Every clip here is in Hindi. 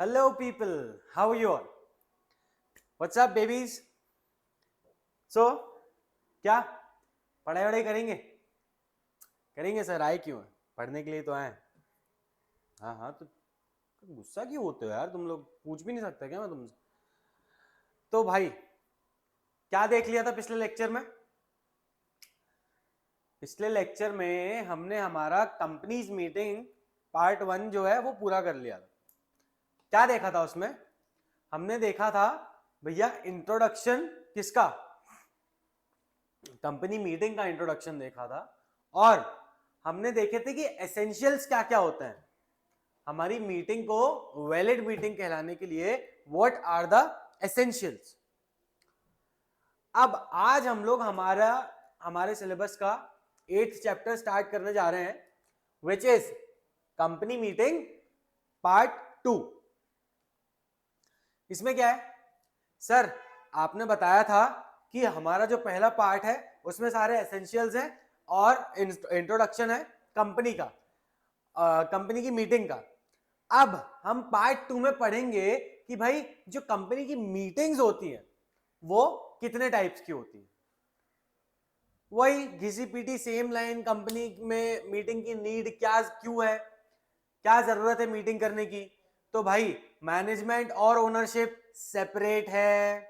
Hello people, how are you all? What's up babies? So, क्या पढ़ाई वढ़ाई करेंगे? करेंगे सर, आए क्यों हैं? पढ़ने के लिए तो आए। हाँ हाँ, तो गुस्सा क्यों होते हो यार तुम लोग? पूछ भी नहीं सकता क्या मैं तुमसे? तो भाई, क्या देख लिया था पिछले लेक्चर में? पिछले लेक्चर में हमने हमारा कंपनीज मीटिंग पार्ट 1 जो है वो पूरा कर लिया था। क्या देखा था उसमें? हमने देखा था भैया इंट्रोडक्शन किसका? कंपनी मीटिंग का इंट्रोडक्शन देखा था। और हमने देखे थे कि एसेंशियल्स क्या क्या होते हैं हमारी मीटिंग को वैलिड मीटिंग कहलाने के लिए। What are the essentials? अब आज हम लोग हमारे सिलेबस का 8th चैप्टर स्टार्ट करने जा रहे हैं, which is company meeting part 2। इसमें क्या है सर? आपने बताया था कि हमारा जो पहला पार्ट है उसमें सारे एसेंशियल्स हैं और इंट्रोडक्शन है कंपनी का, कंपनी की मीटिंग का। अब हम पार्ट 2 में पढ़ेंगे कि भाई जो कंपनी की मीटिंग्स होती हैं वो कितने टाइप्स की होती हैं। वही घिसी पीटी सेम लाइन, कंपनी में मीटिंग की नीड क्या क्यों है, क्या जरूरत है मीटिंग करने की। तो भाई मैनेजमेंट और ओनरशिप सेपरेट है,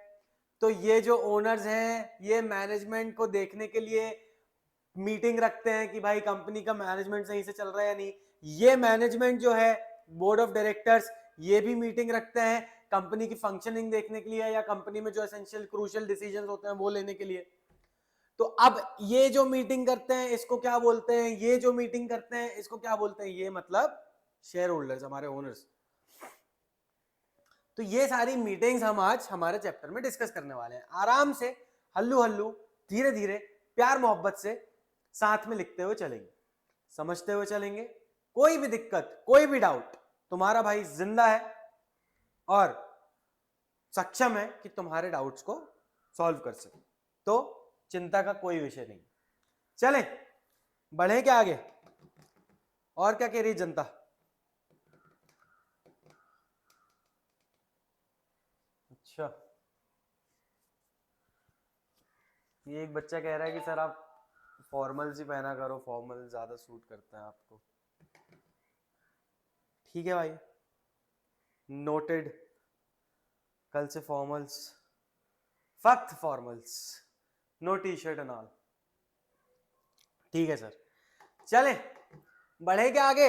तो ये जो ओनर्स हैं ये मैनेजमेंट को देखने के लिए मीटिंग रखते हैं कि भाई कंपनी का मैनेजमेंट सही से चल रहा है या नहीं। ये मैनेजमेंट जो है बोर्ड ऑफ डायरेक्टर्स, ये भी मीटिंग रखते हैं कंपनी की फंक्शनिंग देखने के लिए या कंपनी में जो एसेंशियल क्रूशियल डिसीजंस होते हैं वो लेने के लिए। तो अब ये जो मीटिंग करते हैं इसको क्या बोलते हैं? ये जो मीटिंग करते हैं इसको क्या बोलते हैं? ये मतलब शेयर होल्डर्स, हमारे ओनर्स। तो ये सारी मीटिंग्स हम आज हमारे चैप्टर में डिस्कस करने वाले हैं। आराम से, हल्लू हल्लू, धीरे धीरे, प्यार मोहब्बत से साथ में लिखते हुए चलेंगे, समझते हुए चलेंगे। कोई भी दिक्कत, कोई भी डाउट, तुम्हारा भाई जिंदा है और सक्षम है कि तुम्हारे डाउट्स को सॉल्व कर सके। तो चिंता का कोई विषय नहीं। चलें, बढ़े क्या आगे? और क्या कह रही जनता? अच्छा, ये एक बच्चा कह रहा है कि सर आप फॉर्मल्स ही पहना करो, फॉर्मल ज्यादा सूट करते हैं आपको। ठीक है भाई, नोटेड। कल से फॉर्मल्स, फक्त formals, no T shirt and all. ठीक है सर, चले बढ़े क्या आगे?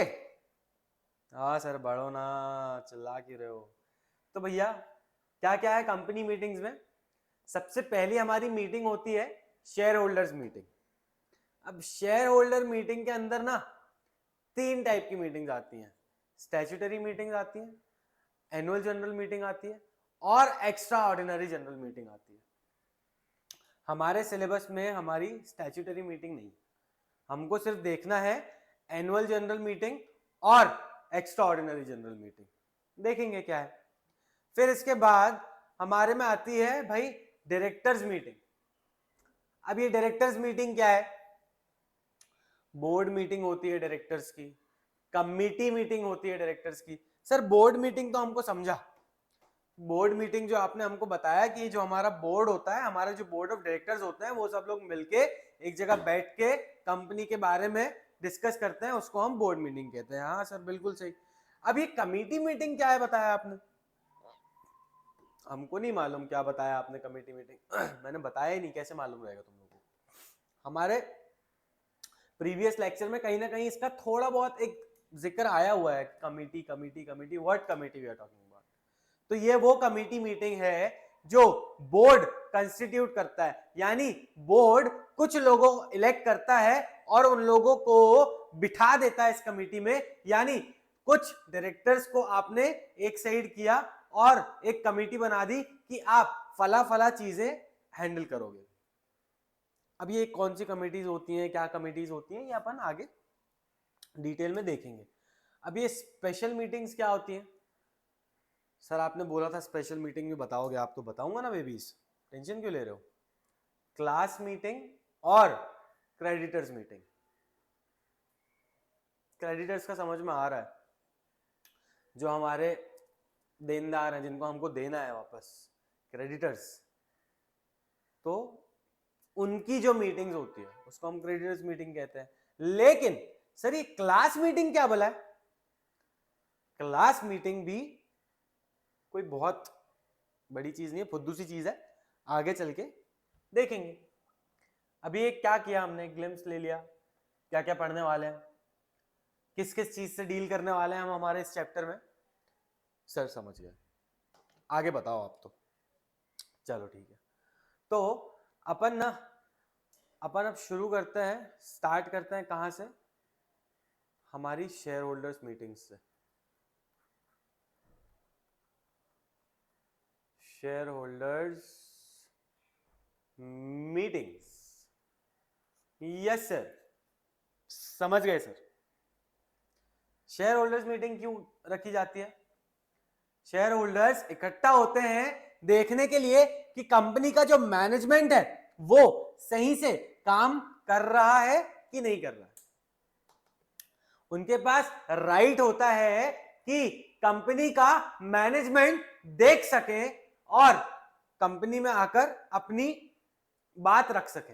हाँ सर बढ़ो ना, चिल्ला क्यों रहे हो? तो भैया क्या क्या है कंपनी मीटिंग्स में? सबसे पहली हमारी मीटिंग होती है शेयर होल्डर्स मीटिंग। अब शेयर होल्डर मीटिंग के अंदर ना 3 टाइप की मीटिंग्स आती हैं। स्टैट्यूटरी मीटिंग्स आती हैं, एनुअल जनरल मीटिंग आती है और एक्स्ट्रा ऑर्डिनरी जनरल मीटिंग आती है। हमारे सिलेबस में हमारी स्टैट्यूटरी मीटिंग नहीं, हमको सिर्फ देखना है एनुअल जनरल मीटिंग और एक्स्ट्रा ऑर्डिनरी जनरल मीटिंग, देखेंगे क्या है। फिर इसके बाद हमारे में आती है भाई डायरेक्टर्स मीटिंग। अब ये डायरेक्टर्स मीटिंग क्या है? बोर्ड मीटिंग होती है डायरेक्टर्स की, कमिटी मीटिंग होती है डायरेक्टर्स की। सर बोर्ड मीटिंग तो हमको समझा, बोर्ड मीटिंग जो आपने हमको बताया कि जो हमारा बोर्ड होता है, हमारे जो बोर्ड ऑफ डायरेक्टर्स होते हैं वो सब लोग मिलके एक जगह बैठ के कंपनी के बारे में डिस्कस करते हैं, उसको हम बोर्ड मीटिंग कहते हैं। हाँ सर बिल्कुल सही। अब ये कमेटी मीटिंग क्या है बताया आपने? हमको नहीं मालूम क्या बताया आपने कमेटी मीटिंग। मैंने बताया ही नहीं, कैसे मालूम रहेगा तुम लोगों को? हमारे प्रीवियस लेक्चर में कहीं ना कहीं इसका थोड़ा बहुत एक जिक्र आया हुआ है, committee committee committee, what committee we are talking about. तो ये वो कमेटी मीटिंग है जो बोर्ड कंस्टिट्यूट करता है, यानी बोर्ड कुछ लोगों को इलेक्ट करता है और उन लोगों को बिठा देता है इस कमेटी में। यानी कुछ डायरेक्टर्स को आपने एक साइड किया और एक कमेटी बना दी कि आप फला फला चीजें हैंडल करोगे। अब ये कौन सी कमेटीज होती हैं, क्या कमेटीज होती हैं, ये अपन आगे डिटेल में देखेंगे। अब ये स्पेशल मीटिंग्स क्या होती हैं? सर आपने बोला था स्पेशल मीटिंग में बताओगे आप, तो बताऊंगा ना बेबीज, टेंशन क्यों ले रहे हो? क्लास मीटिंग और क्रेडिटर्स मीटिंग। क्रेडिटर्स का समझ में आ रहा है, जो हमारे देनदार हैं जिनको हमको देना है वापस, क्रेडिटर्स, तो उनकी जो मीटिंग्स होती है उसको हम क्रेडिटर्स मीटिंग कहते हैं। लेकिन सर ये क्लास मीटिंग क्या बोला है? क्लास मीटिंग भी कोई बहुत बड़ी चीज नहीं है, फुद्दू सी चीज है, आगे चल के देखेंगे। अभी एक क्या किया हमने, ग्लिम्स ले लिया क्या क्या पढ़ने वाले हैं, किस किस चीज से डील करने वाले हैं हम हमारे इस चैप्टर में, सर समझ गए, आगे बताओ आप तो। चलो ठीक है, तो अपन अब शुरू करते हैं, स्टार्ट करते हैं कहां से, हमारी शेयर होल्डर्स मीटिंग से। Share holders meetings, yes sir, समझ गए सर। शेयर होल्डर्स मीटिंग क्यों रखी जाती है? शेयर होल्डर्स इकट्ठा होते हैं देखने के लिए कि कंपनी का जो मैनेजमेंट है वो सही से काम कर रहा है कि नहीं कर रहा है। उनके पास राइट होता है कि कंपनी का मैनेजमेंट देख सके और कंपनी में आकर अपनी बात रख सके।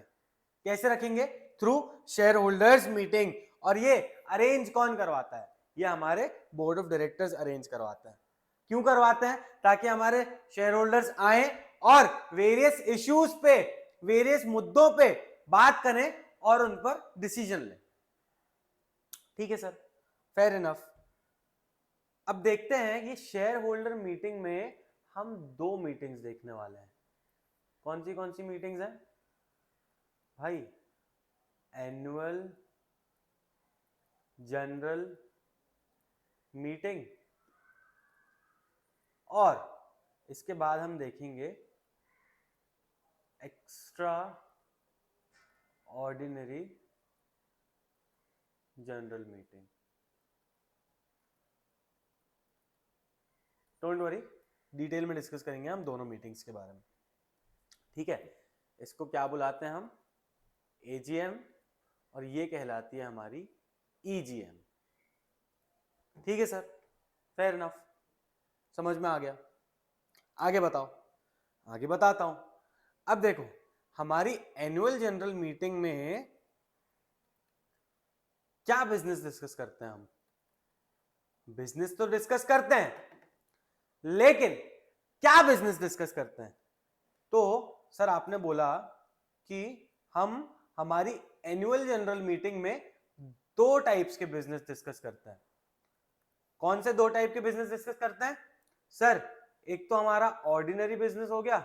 कैसे रखेंगे? Through share holders meeting. और ये अरेंज कौन करवाता है? ये हमारे बोर्ड ऑफ डायरेक्टर्स अरेंज करवाते हैं। क्यों करवाते हैं? ताकि हमारे शेयर होल्डर्स आए और वेरियस इश्यूज पे, वेरियस मुद्दों पे बात करें और उन पर डिसीजन लें। ठीक है सर, फेयर इनफ। अब देखते हैं कि शेयर होल्डर मीटिंग में हम दो मीटिंग्स देखने वाले हैं। कौन सी मीटिंग्स हैं भाई? एनुअल जनरल मीटिंग, और इसके बाद हम देखेंगे extra ordinary general meeting. Don't worry, detail में डिस्कस करेंगे हम दोनों मीटिंग्स के बारे में। ठीक है, इसको क्या बुलाते हैं हम? एजीएम, और ये कहलाती है हमारी ईजीएम। ठीक है सर, फेयर इनफ, समझ में आ गया। आगे बताओ। आगे बताता हूं। अब देखो, हमारी एनुअल जनरल मीटिंग में क्या बिजनेस डिस्कस करते हैं हम? बिजनेस तो डिस्कस करते हैं, लेकिन क्या बिजनेस डिस्कस करते हैं? तो सर आपने बोला कि हम हमारी एनुअल जनरल मीटिंग में दो टाइप्स के बिजनेस डिस्कस करते हैं। कौन से दो टाइप के बिजनेस डिस्कस करते हैं सर? एक तो हमारा ऑर्डिनरी बिजनेस हो गया,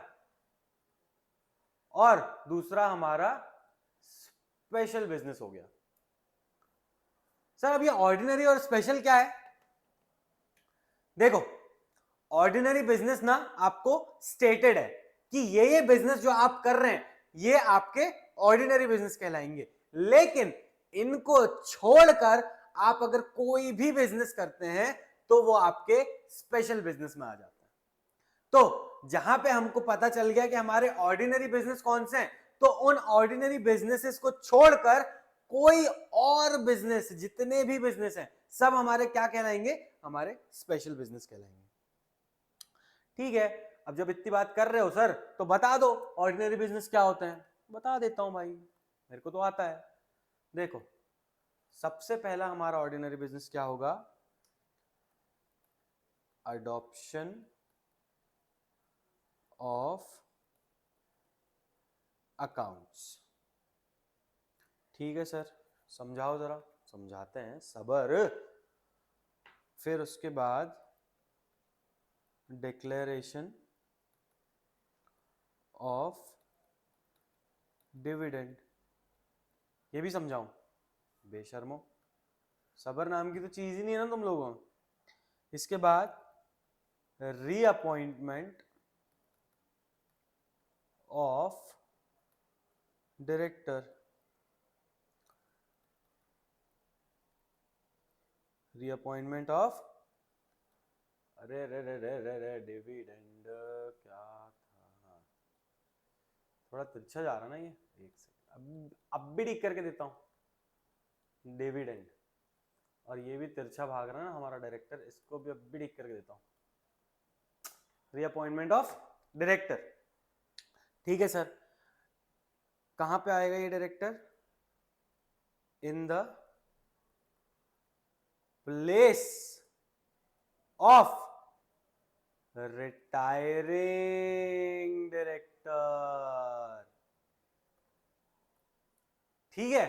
और दूसरा हमारा स्पेशल बिजनेस हो गया। सर अब ये ऑर्डिनरी और स्पेशल क्या है? देखो, ऑर्डिनरी बिजनेस ना आपको स्टेटेड है कि ये बिजनेस जो आप कर रहे हैं ये आपके ऑर्डिनरी बिजनेस कहलाएंगे, लेकिन इनको छोड़कर आप अगर कोई भी बिजनेस करते हैं तो वो आपके स्पेशल बिजनेस में आ जाता है। तो जहां पे हमको पता चल गया कि हमारे ऑर्डिनरी बिजनेस कौन से हैं, तो उन ऑर्डिनरी बिजनेसेस को छोड़कर कोई और बिजनेस, जितने भी बिजनेस हैं सब हमारे क्या कहलाएंगे? हमारे स्पेशल बिजनेस कहलाएंगे। ठीक है, अब जब इतनी बात कर रहे हो सर तो बता दो ऑर्डिनरी बिजनेस क्या होते हैं। बता देता हूं भाई, मेरे को तो आता है। देखो, सबसे पहला हमारा ऑर्डिनरी बिजनेस क्या होगा? Adoption of accounts. ठीक है सर, समझाओ जरा। समझाते हैं, सबर। फिर उसके बाद डिक्लेरेशन ऑफ डिविडेंड, ये भी समझाऊं? बेशर्मो, सबर नाम की तो चीज ही नहीं है ना तुम लोगों। इसके बाद reappointment of director, reappointment of, अरे रे रे रे रे रे डिविडेंड क्या था? थोड़ा तिरछा जा रहा ना ये, एक सेकंड, अब भी ठीक करके देता हूँ। डिविडेंड, और ये भी तिरछा भाग रहा है ना हमारा डायरेक्टर, इसको भी अब भी ठीक करके देता हूँ। Reappointment of director. ठीक है सर, कहां पे आएगा ये director? In the place of retiring director. ठीक है,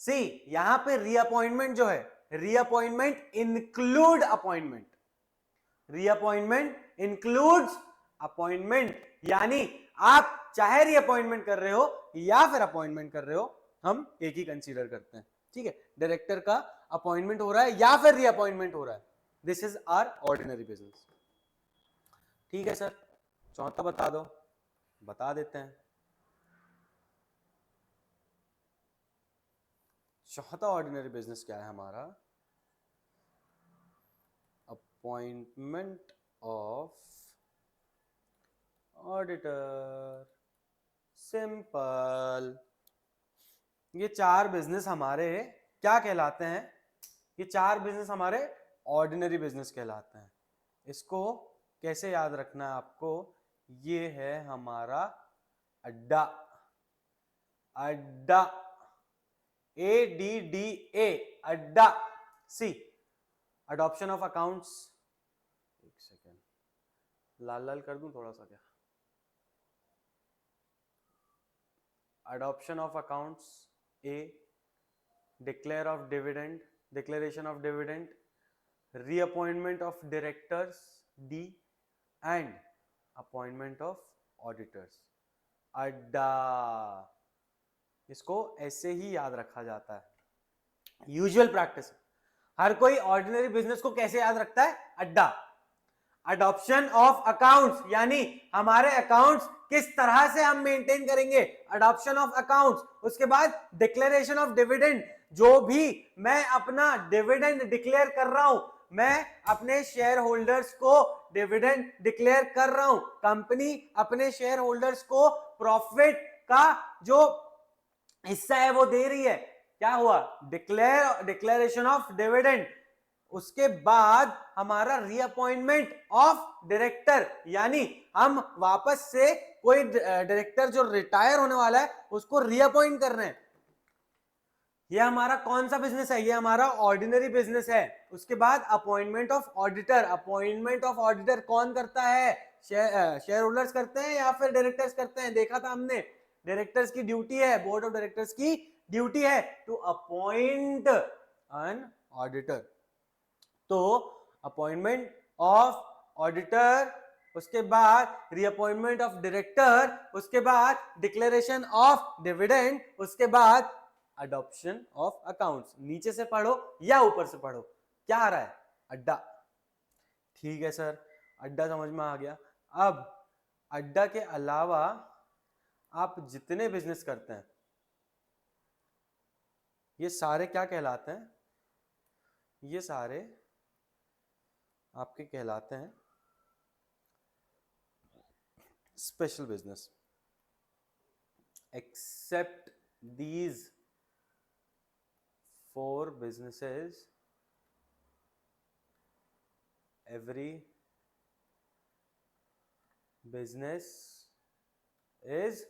सी यहां पे रीअपॉइंटमेंट जो है, reappointment include appointment, reappointment includes appointment, यानी आप चाहे रीअपॉइंटमेंट कर रहे हो या फिर अपॉइंटमेंट कर रहे हो, हम एक ही कंसीडर करते हैं। ठीक है, डायरेक्टर का अपॉइंटमेंट हो रहा है या फिर रीअपॉइंटमेंट हो रहा है, this is our ordinary business. ठीक है सर, चौथा बता दो। बता देते हैं, चौथा ऑर्डिनरी बिजनेस क्या है हमारा? Appointment of auditor. सिंपल। ये चार बिजनेस हमारे क्या कहलाते हैं? ये चार बिजनेस हमारे ऑर्डिनरी बिजनेस कहलाते हैं। इसको कैसे याद रखना है आपको? ये है हमारा अड्डा, अड्डा, ADDA, अड्डा। सी अडॉप्शन ऑफ अकाउंट्स, एक सेकेंड लाल लाल कर दूं थोड़ा सा क्या? adoption of accounts A, declare of dividend, declaration of dividend, reappointment of directors D, and appointment of auditors अड्डा। इसको ऐसे ही याद रखा जाता है, यूजुअल प्रैक्टिस। हर कोई ऑर्डिनरी बिजनेस को कैसे याद रखता है? अड्डा। अडॉप्शन ऑफ अकाउंट्स, यानी हमारे अकाउंट्स किस तरह से हम मेंटेन करेंगे, अडॉप्शन ऑफ अकाउंट्स। उसके बाद डिक्लेरेशन ऑफ डिविडेंड, जो भी मैं अपना डिविडेंड डिक्लेयर कर रहा हूं, मैं अपने शेयर होल्डर्स को डिविडेंड डिक्लेयर कर रहा हूं, कंपनी अपने शेयर होल्डर्स को प्रॉफिट का जो हिस्सा है वो दे रही है। क्या हुआ? Declaration of dividend. उसके बाद हमारा रीअपॉइंटमेंट ऑफ डायरेक्टर, यानी हम वापस से कोई डायरेक्टर जो रिटायर होने वाला है उसको रीअपॉइंट कर रहे हैं। ये हमारा कौन सा बिजनेस है? ये हमारा ऑर्डिनरी बिजनेस है। उसके बाद appointment of auditor. Appointment of auditor कौन करता है? शेयर होल्डर्स करते हैं या फिर डायरेक्टर्स करते हैं? देखा था हमने, डायरेक्टर्स की ड्यूटी है, बोर्ड ऑफ डायरेक्टर्स की ड्यूटी है टू अपॉइंट एन ऑडिटर। तो अपॉइंटमेंट ऑफ ऑडिटर, उसके बाद रीअपॉइंटमेंट ऑफ डायरेक्टर, उसके बाद डिक्लेरेशन ऑफ डिविडेंड, उसके बाद अडॉप्शन ऑफ अकाउंट्स। नीचे से पढ़ो या ऊपर से पढ़ो, क्या आ रहा है? अड्डा। ठीक है सर, अड्डा समझ में आ गया। अब अड्डा के अलावा आप जितने बिजनेस करते हैं ये सारे क्या कहलाते हैं? ये सारे आपके कहलाते हैं special business. Except these 4 businesses, every business is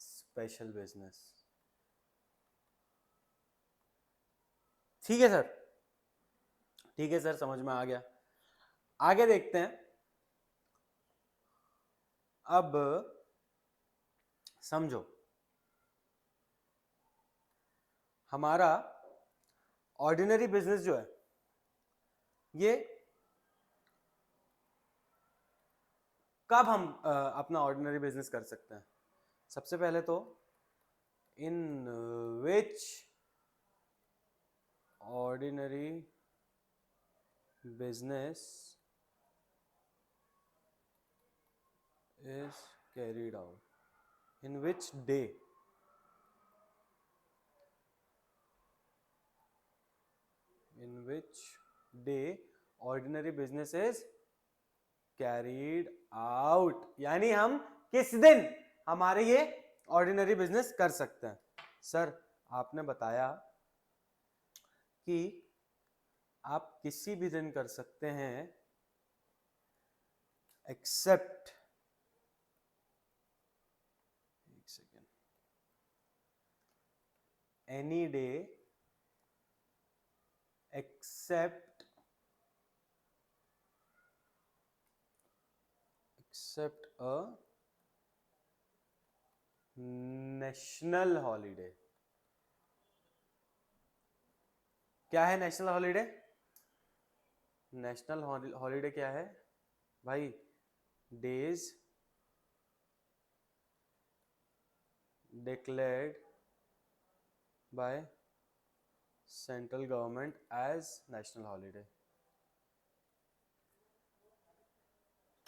special business। ठीक है सर, ठीक है सर, समझ में आ गया। आगे देखते हैं। अब समझो, हमारा ऑर्डिनरी बिजनेस जो है ये कब हम अपना ऑर्डिनरी बिजनेस कर सकते हैं? सबसे पहले तो in which ordinary business is carried out, in which day, in which day ordinary business is carried out, यानी हम किस दिन हमारे ये ऑर्डिनरी बिजनेस कर सकते हैं। सर आपने बताया कि आप किसी भी दिन कर सकते हैं एक्सेप्ट, एक second, any day except a national holiday. क्या है नेशनल हॉलीडे? नेशनल हॉलीडे क्या है भाई? Days declared by central government as national holiday.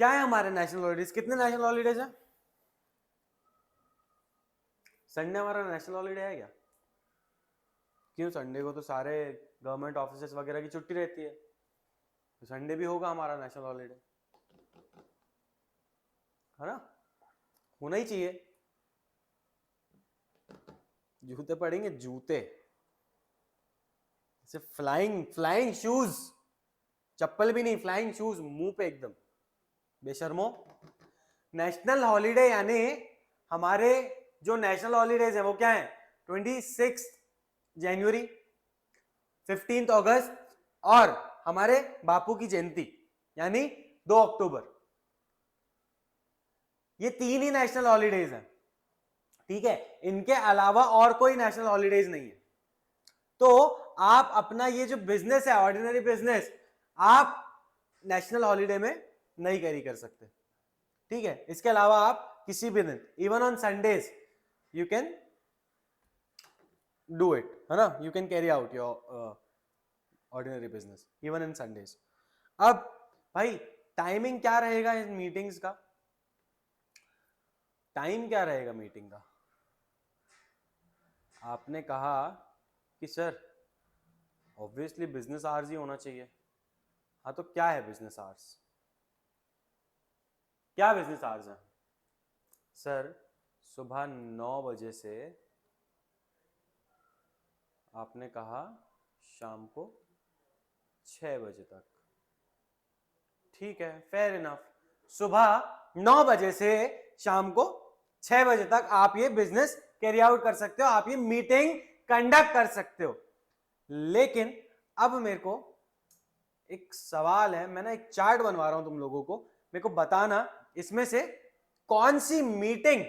क्या है हमारे नेशनल हॉलीडेज? कितने नेशनल हॉलीडेज है? संडे हमारा नेशनल हॉलीडे है क्या? क्यों? संडे को तो सारे गवर्नमेंट ऑफिसेस वगैरह की छुट्टी रहती है, तो संडे भी होगा हमारा नेशनल हॉलीडे, है ना? होना ही चाहिए। जूते पड़ेंगे, जूते से फ्लाइंग फ्लाइंग शूज, चप्पल भी नहीं, फ्लाइंग शूज मुंह पे एकदम बेशर्मो। नेशनल हॉलीडे यानी हमारे जो नेशनल हॉलीडेज है वो क्या है? 26 जनवरी, 15 अगस्त और हमारे बापू की जयंती यानी 2 अक्टूबर। ये 3 ही नेशनल हॉलीडेज हैं, ठीक है? इनके अलावा और कोई नेशनल हॉलीडेज नहीं है। तो आप अपना ये जो बिजनेस है, ऑर्डिनरी बिजनेस, आप नेशनल हॉलीडे में नहीं कैरी कर सकते, ठीक है? इसके अलावा आप किसी भी दिन, even on Sundays, you can do it, है ना? You can carry out your ordinary business even in Sundays. अब भाई टाइमिंग क्या रहेगा इन मीटिंग्स का? टाइम क्या रहेगा मीटिंग का? आपने कहा कि सर ऑब्वियसली बिजनेस आवर्स ही होना चाहिए। हाँ, तो क्या है बिजनेस आवर्स? क्या बिजनेस आवर्स है? सर सुबह 9 बजे से आपने कहा शाम को 6 बजे तक, ठीक है, फेयर इनफ। सुबह 9 बजे से शाम को 6 बजे तक आप ये बिजनेस कैरी आउट कर सकते हो, आप ये मीटिंग कंडक्ट कर सकते हो। लेकिन अब मेरे को एक सवाल है, मैं ना एक चार्ट बनवा रहा हूं तुम लोगों को, मेरे को बताना इसमें से कौन सी मीटिंग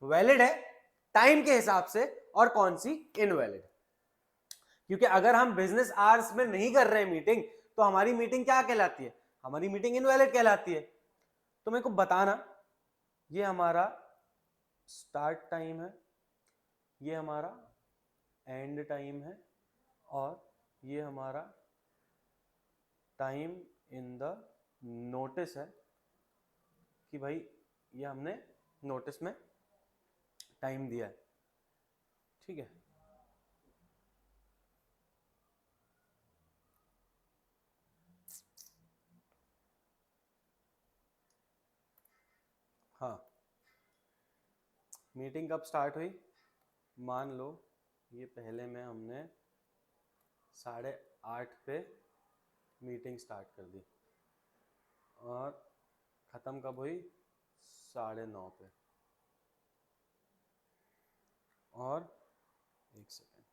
वैलिड है टाइम के हिसाब से और कौन सी इनवैलिड। क्योंकि अगर हम बिजनेस आवर्स में नहीं कर रहे हैं मीटिंग, तो हमारी मीटिंग क्या कहलाती है? हमारी मीटिंग इनवैलिड कहलाती है। तो मेरे को बताना, ये हमारा स्टार्ट टाइम है, ये हमारा एंड टाइम है, और ये हमारा टाइम इन द नोटिस है कि भाई ये हमने नोटिस में टाइम दिया है, ठीक है? हाँ, मीटिंग कब स्टार्ट हुई? मान लो ये पहले में हमने 8:30 पे मीटिंग स्टार्ट कर दी और ख़त्म कब हुई? 9:30 पे। और एक सेकेंड,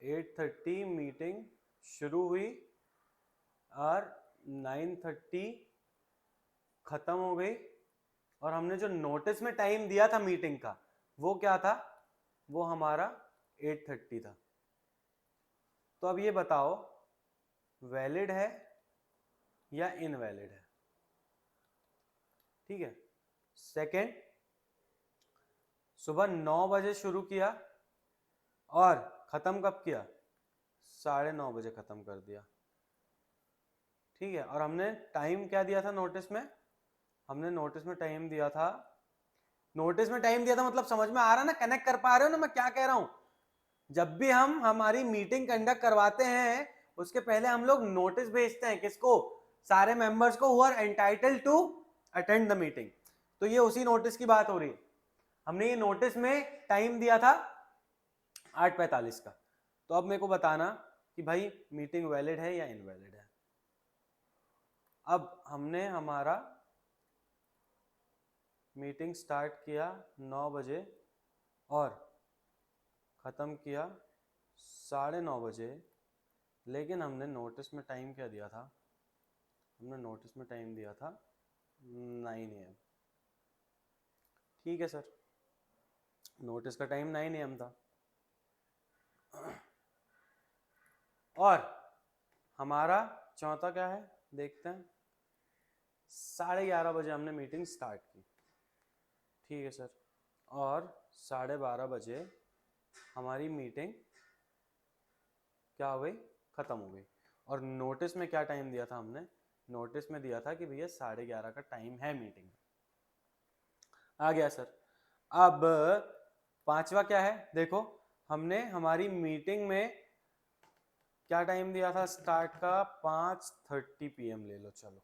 8:30 मीटिंग शुरू हुई और 9:30 खत्म हो गई, और हमने जो नोटिस में टाइम दिया था मीटिंग का वो क्या था? वो हमारा 8:30 था। तो अब ये बताओ वैलिड है या इनवैलिड है, ठीक है? सेकंड, सुबह 9 बजे शुरू किया और खत्म कब किया? 9:30 बजे खत्म कर दिया, ठीक है? और हमने टाइम क्या दिया था नोटिस में? हमने नोटिस में टाइम दिया था, नोटिस में टाइम दिया था मतलब समझ में आ रहा है ना? कनेक्ट कर पा रहे हो ना मैं क्या कह रहा हूं? जब भी हम हमारी मीटिंग कंडक्ट करवाते हैं उसके पहले हम लोग नोटिस भेजते हैं, किसको? सारे मेंबर्स को who are entitled to attend the meeting. तो ये उसी नोटिस की बात हो रही है। हमने ये नोटिस में टाइम दिया था 8:45 का। तो अब मेरे को बताना कि भाई मीटिंग वैलिड है या इनवैलिड है। अब हमने हमारा मीटिंग स्टार्ट किया 9 बजे और ख़त्म किया 9:30 बजे, लेकिन हमने नोटिस में टाइम क्या दिया था? हमने नोटिस में टाइम दिया था 9 AM। ठीक है सर, नोटिस का टाइम 9 AM था और हमारा चौथा क्या है देखते हैं, 11:30 बजे हमने मीटिंग स्टार्ट की। ठीक है सर, और 12:30 बजे हमारी मीटिंग क्या हो गई? ख़त्म हो गई। और नोटिस में क्या टाइम दिया था हमने? नोटिस में दिया था कि भैया 11:30 का टाइम है मीटिंग। आ गया सर। अब पांचवा क्या है देखो, हमने हमारी मीटिंग में क्या टाइम दिया था स्टार्ट का? 5:30 PM ले लो, चलो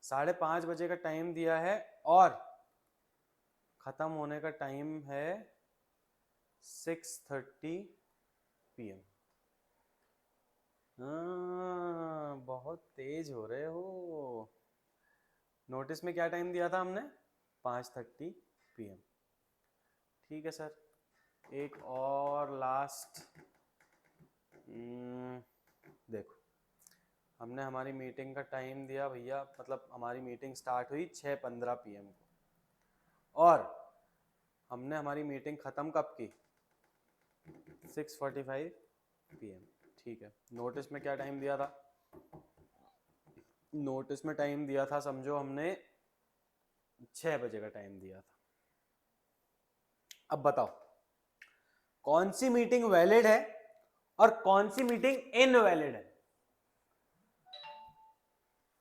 5:30 बजे का टाइम दिया है और खत्म होने का टाइम है 6:30 PM। बहुत तेज हो रहे हो। नोटिस में क्या टाइम दिया था हमने? 5:30 PM। ठीक है सर, एक और लास्ट देखो, हमने हमारी मीटिंग का टाइम दिया भैया, मतलब हमारी मीटिंग स्टार्ट हुई 6:15 PM को और हमने हमारी मीटिंग ख़त्म कब की? 6:45 PM। ठीक है, नोटिस में क्या टाइम दिया था? नोटिस में टाइम दिया था, समझो हमने 6 बजे का टाइम दिया था। अब बताओ कौन सी मीटिंग वैलिड है और कौन सी मीटिंग इनवैलिड है?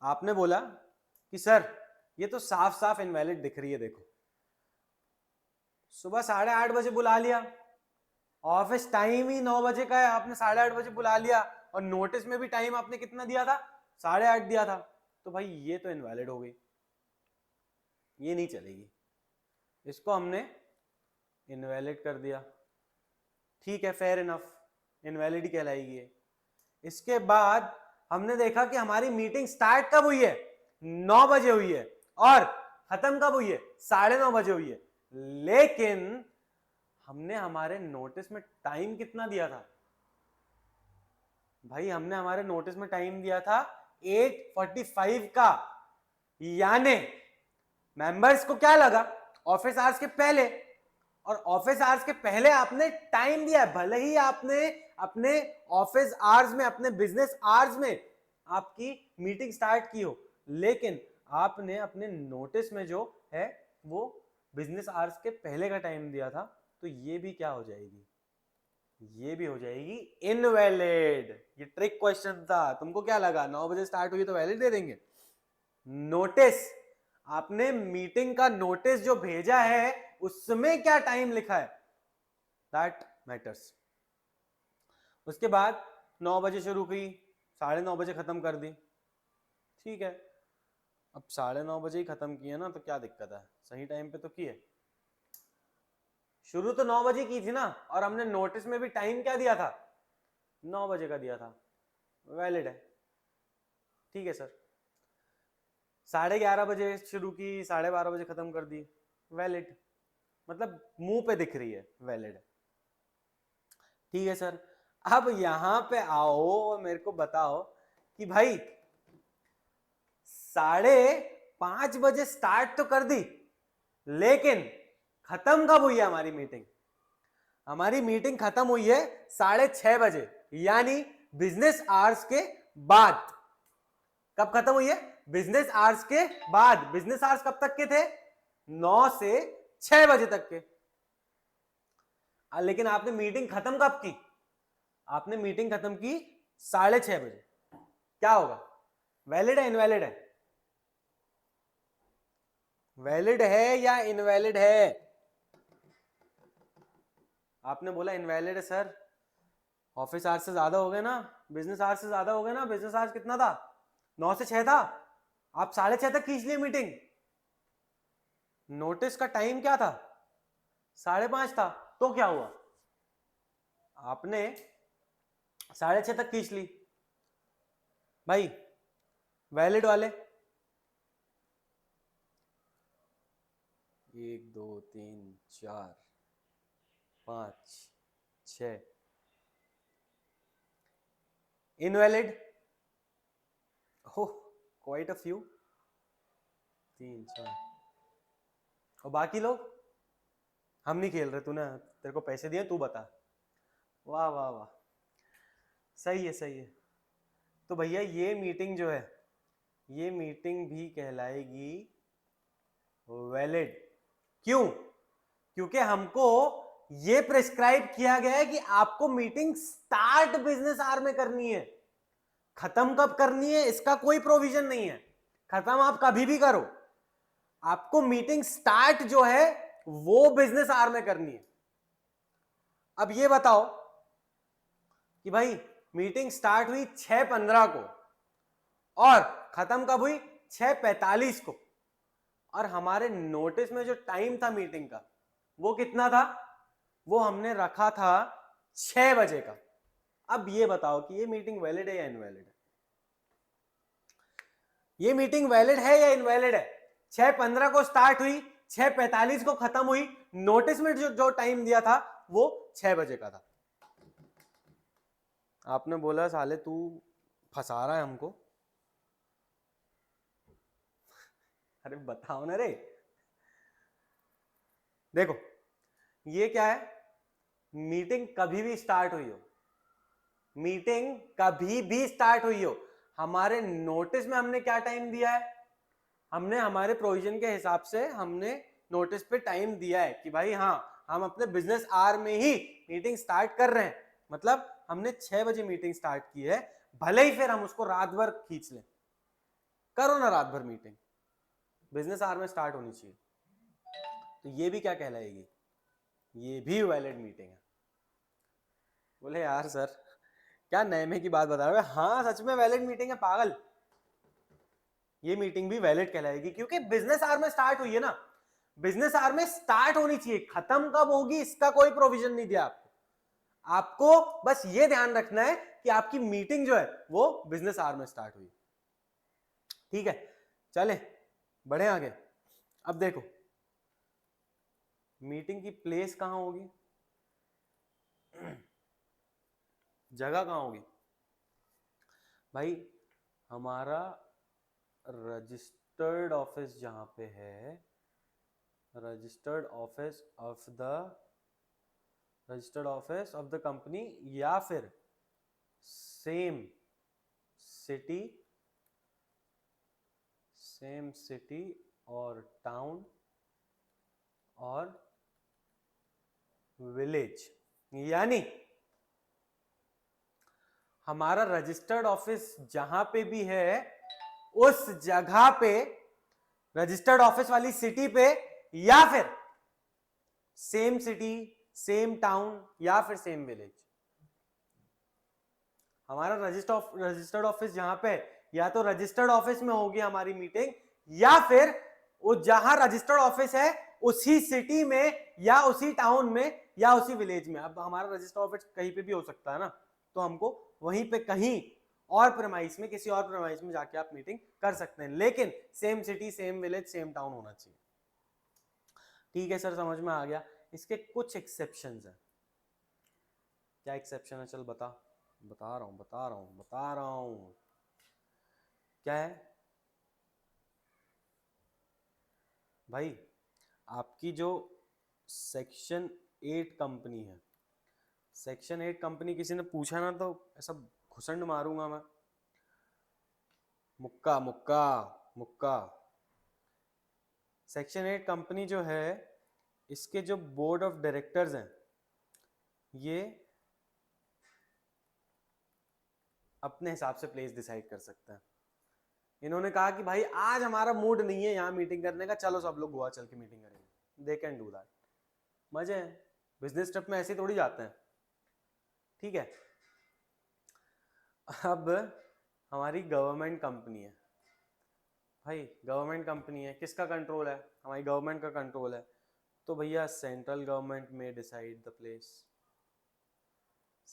आपने बोला कि सर ये तो साफ साफ इनवैलिड दिख रही है, देखो सुबह 8:30 बजे बुला लिया, ऑफिस टाइम ही 9 बजे का है, आपने 8:30 बजे बुला लिया और नोटिस में भी टाइम आपने कितना दिया था? 8:30 दिया था, तो भाई ये तो इनवैलिड हो गई, ये नहीं चलेगी, इसको हमने इनवैलिड कर दिया। ठीक है, फेयर इनफ, इनवैलिड ही कहलाएगी ये। इसके बाद हमने देखा कि हमारी मीटिंग स्टार्ट कब हुई है? 9 बजे हुई है और खत्म कब हुई है? 9:30 बजे हुई है, लेकिन हमने हमारे नोटिस में टाइम कितना दिया था? भाई हमने हमारे नोटिस में टाइम दिया था 8:45 का, यानी मेंबर्स को क्या लगा? ऑफिस आवर्स के पहले, और ऑफिस आवर्स के पहले आपने टाइम दिया, भले ही आपने अपने ऑफिस आवर्स में, अपने बिजनेस आवर्स में आपकी मीटिंग स्टार्ट की हो, लेकिन आपने अपने नोटिस में जो है वो बिजनेस आवर्स के पहले का टाइम दिया था, तो ये भी क्या हो जाएगी? ये भी हो जाएगी इनवैलिड। ये ट्रिक क्वेश्चन था, तुमको क्या लगा 9 बजे स्टार्ट हुई तो वैलिड दे देंगे? नोटिस, आपने मीटिंग का नोटिस जो भेजा है उसमें क्या टाइम लिखा है, दैट मैटर्स। उसके बाद 9 बजे शुरू की, 9:30 बजे खत्म कर दी। ठीक है, अब 9:30 बजे ही खत्म किए ना, तो क्या दिक्कत है? सही टाइम पे तो किए। शुरू तो 9 बजे की थी ना, और हमने नोटिस में भी टाइम क्या दिया था? 9 बजे का दिया था, वैलिड है। ठीक है सर, 11:30 बजे शुरू की, 12:30 बजे खत्म कर दी, वैलिड, मतलब मुंह पे दिख रही है, वैलिड है। ठीक है सर, अब यहां पे आओ और मेरे को बताओ कि भाई 5:30 बजे स्टार्ट तो कर दी, लेकिन खत्म कब हुई है हमारी मीटिंग? हमारी मीटिंग खत्म हुई है 6:30 बजे, यानी बिजनेस आवर्स के बाद। कब खत्म हुई है? बिजनेस आवर्स के बाद। बिजनेस आवर्स कब तक के थे? 9 से 6 बजे तक के। लेकिन आपने मीटिंग खत्म कब की? आपने मीटिंग खत्म की 6:30 बजे। क्या होगा? वैलिड है इनवैलिड है? वैलिड है या इनवैलिड है? आपने बोला इनवैलिड है सर, ऑफिस आवर्स से ज्यादा हो गए ना, बिजनेस आवर्स से ज्यादा हो गए ना। बिजनेस आवर्स कितना था? 9 से 6 था, आप 6:30 तक खींच लिए मीटिंग। नोटिस का टाइम क्या था? 5:30 था, तो क्या हुआ? आपने 6:30 तक खींच ली भाई। वैलिड वाले 1 2 3 4 5 6। इनवैलिड हो क्वाइट अ फ्यू 3 4। और बाकी लोग हम नहीं खेल रहे, तूने तेरे को पैसे दिए तू बता। वाह वाह वाह, सही है सही है। तो भैया ये मीटिंग जो है, ये मीटिंग भी कहलाएगी वैलिड। क्यों? क्योंकि हमको ये प्रिस्क्राइब किया गया है कि आपको मीटिंग स्टार्ट बिजनेस आवर में करनी है, खत्म कब करनी है इसका कोई प्रोविजन नहीं है। खत्म आप कभी भी करो, आपको मीटिंग स्टार्ट जो है वो बिजनेस आवर में करनी है। अब ये बताओ कि भाई मीटिंग स्टार्ट हुई 6:15 को और खत्म कब हुई? 6:45 को। और हमारे नोटिस में जो टाइम था मीटिंग का वो कितना था? वो हमने रखा था 6 बजे का। अब ये बताओ कि ये मीटिंग वैलिड है या इनवैलिड है? ये मीटिंग वैलिड है या इनवैलिड है? 6:15 को स्टार्ट हुई, 6:45 को खत्म हुई, नोटिस में जो टाइम दिया था वो 6 बजे का था। आपने बोला साले तू फंसा रहा है हमको। अरे बताओ ना रे। देखो ये क्या है, मीटिंग कभी भी स्टार्ट हुई हो, मीटिंग कभी भी स्टार्ट हुई हो, हमारे नोटिस में हमने क्या टाइम दिया है? हमने हमारे प्रोविजन के हिसाब से हमने नोटिस पे टाइम दिया है कि भाई हाँ हम अपने बिजनेस आवर में ही मीटिंग स्टार्ट कर रहे हैं। मतलब हमने 6 बजे मीटिंग स्टार्ट की है, भले ही फिर हम उसको रात भर खींच लें, करो ना रात भर मीटिंग, बिजनेस आवर में स्टार्ट होनी चाहिए। तो ये भी क्या कहलाएगी? ये भी वैलिड मीटिंग है। बोले यार सर क्या नए में की बात बता रहे हो? हाँ सच में वैलिड मीटिंग है पागल। ये मीटिंग भी वैलिड कहलाएगी क्योंकि बिजनेस आवर में स्टार्ट हुई है ना, बिजनेस आवर में स्टार्ट होनी चाहिए, खत्म कब होगी इसका कोई प्रोविजन नहीं दिया आपको। आपको बस ये ध्यान रखना है कि आपकी मीटिंग जो है वो बिजनेस आवर में स्टार्ट हुई। ठीक है चले बढ़े आगे। अब देखो मीटिंग की प्लेस कहां होगी, जगह कहां होगी? भाई हमारा रजिस्टर्ड ऑफिस जहां पे है, registered office of the registered office of the company, या फिर सेम सिटी और टाउन और विलेज। यानी हमारा रजिस्टर्ड ऑफिस जहां पे भी है उस जगह पे, रजिस्टर्ड ऑफिस वाली सिटी पे, या फिर सेम सिटी सेम टाउन या फिर सेम विलेज। हमारा रजिस्टर्ड ऑफिस जहां पे, या तो रजिस्टर्ड ऑफिस में होगी हमारी मीटिंग, या फिर वो जहां रजिस्टर्ड ऑफिस है उसी सिटी में या उसी टाउन में या उसी विलेज में। अब हमारा रजिस्टर्ड ऑफिस कहीं पे भी हो सकता है ना, तो हमको वहीं पे कहीं और प्रेमाइस में, किसी और प्रेमाइस में जाके आप मीटिंग कर सकते हैं, लेकिन same city same village same town होना चाहिए। ठीक है सर समझ में आ गया। इसके कुछ एक्सेप्शंस हैं। क्या एक्सेप्शन है? चल बता रहा हूं। क्या है भाई? आपकी जो सेक्शन 8 कंपनी है, सेक्शन 8 कंपनी किसी ने पूछा ना तो ऐसा घुसंड मारूंगा मैं, मुक्का मुक्का मुक्का। सेक्शन 8 कंपनी जो है, इसके जो बोर्ड ऑफ डायरेक्टर्स हैं ये अपने हिसाब से प्लेस डिसाइड कर सकते हैं। इन्होंने कहा कि भाई आज हमारा मूड नहीं है यहाँ मीटिंग करने का, चलो सब लोग गोवा चल के मीटिंग करेंगे। दे कैन डू दैट, मजे हैं। बिजनेस ट्रिप में ऐसे थोड़ी जाते हैं। ठीक है अब हमारी गवर्नमेंट कंपनी है भाई, गवर्नमेंट कंपनी है, किसका कंट्रोल है? हमारी गवर्नमेंट का कंट्रोल है। तो भैया सेंट्रल गवर्नमेंट में decide the place,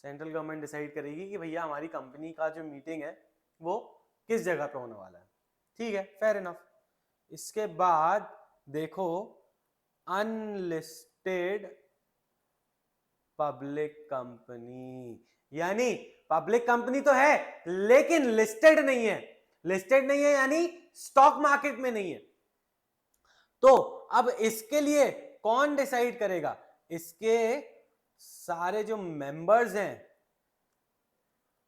central government decide करेगी कि भैया हमारी कंपनी का जो मीटिंग है वो किस जगह पे होने वाला है। ठीक है, फेयर इनफ। इसके बाद देखो अनलिस्टेड पब्लिक कंपनी, यानी पब्लिक कंपनी तो है लेकिन लिस्टेड नहीं है। लिस्टेड नहीं है यानी स्टॉक मार्केट में नहीं है। तो अब इसके लिए कौन डिसाइड करेगा? इसके सारे जो मेंबर्स हैं,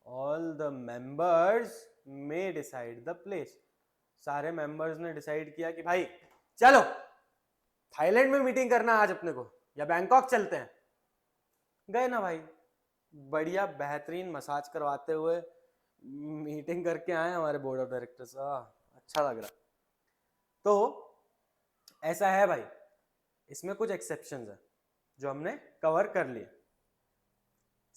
ऑल द मेंबर्स में डिसाइड द प्लेस। सारे मेंबर्स ने डिसाइड किया कि भाई चलो थाईलैंड में मीटिंग करना आज अपने को, या बैंकॉक चलते हैं। गए ना भाई, बढ़िया बेहतरीन मसाज करवाते हुए मीटिंग करके आए हमारे बोर्ड ऑफ डायरेक्टर्स। अच्छा लग रहा। तो ऐसा है भाई, इसमें कुछ एक्सेप्शंस है जो हमने कवर कर लिए।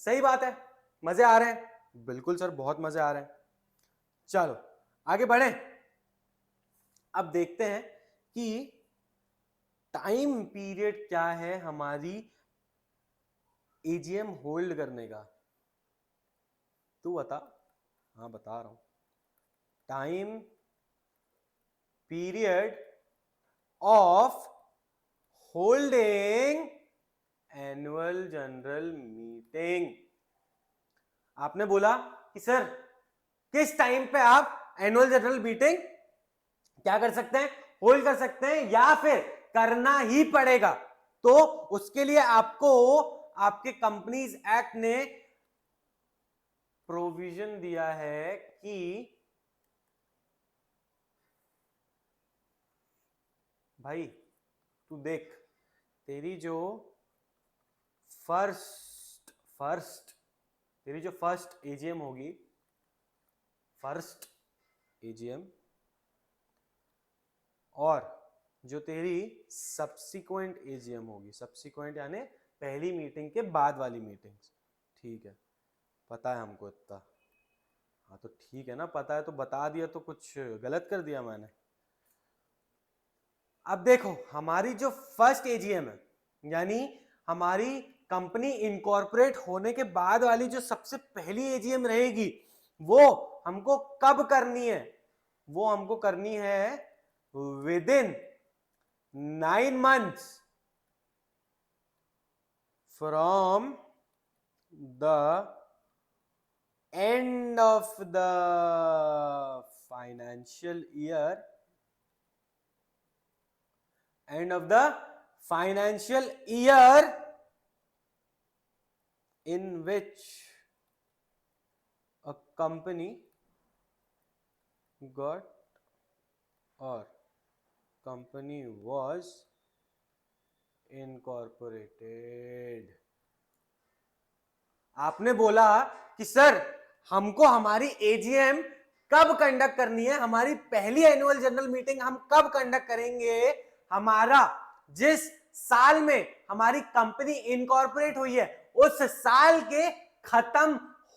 सही बात है, मजे आ रहे हैं? बिल्कुल सर, बहुत मजे आ रहे हैं। चलो आगे बढ़े। अब देखते हैं कि टाइम पीरियड क्या है हमारी एजीएम होल्ड करने का। तू बता। हाँ बता रहा हूं। Time period of holding annual general meeting. आपने बोला कि सर किस टाइम पे आप एनुअल जनरल मीटिंग क्या कर सकते हैं? होल्ड कर सकते हैं, या फिर करना ही पड़ेगा। तो उसके लिए आपको आपके कंपनीज एक्ट ने प्रोविजन दिया है कि भाई तू देख, तेरी जो फर्स्ट एजीएम होगी, फर्स्ट एजीएम, और जो तेरी सब्सिक्वेंट एजीएम होगी, सब्सिक्वेंट यानी पहली मीटिंग के बाद वाली मीटिंग्स। ठीक है, पता है हमको इतना। हाँ तो ठीक है ना, पता है तो बता दिया, तो कुछ गलत कर दिया मैंने? अब देखो हमारी जो फर्स्ट एजीएम है, यानी हमारी कंपनी इनकॉर्पोरेट होने के बाद वाली जो सबसे पहली एजीएम रहेगी, वो हमको कब करनी है? वो हमको करनी है within 9 months from the end of the financial year, end of the financial year in which a company got or company was incorporated। आपने बोला कि सर हमको हमारी एजीएम कब कंडक्ट करनी है, हमारी पहली एनुअल जनरल मीटिंग हम कब कंडक्ट करेंगे? हमारा जिस साल में हमारी कंपनी इनकॉर्पोरेट हुई है उस साल के खत्म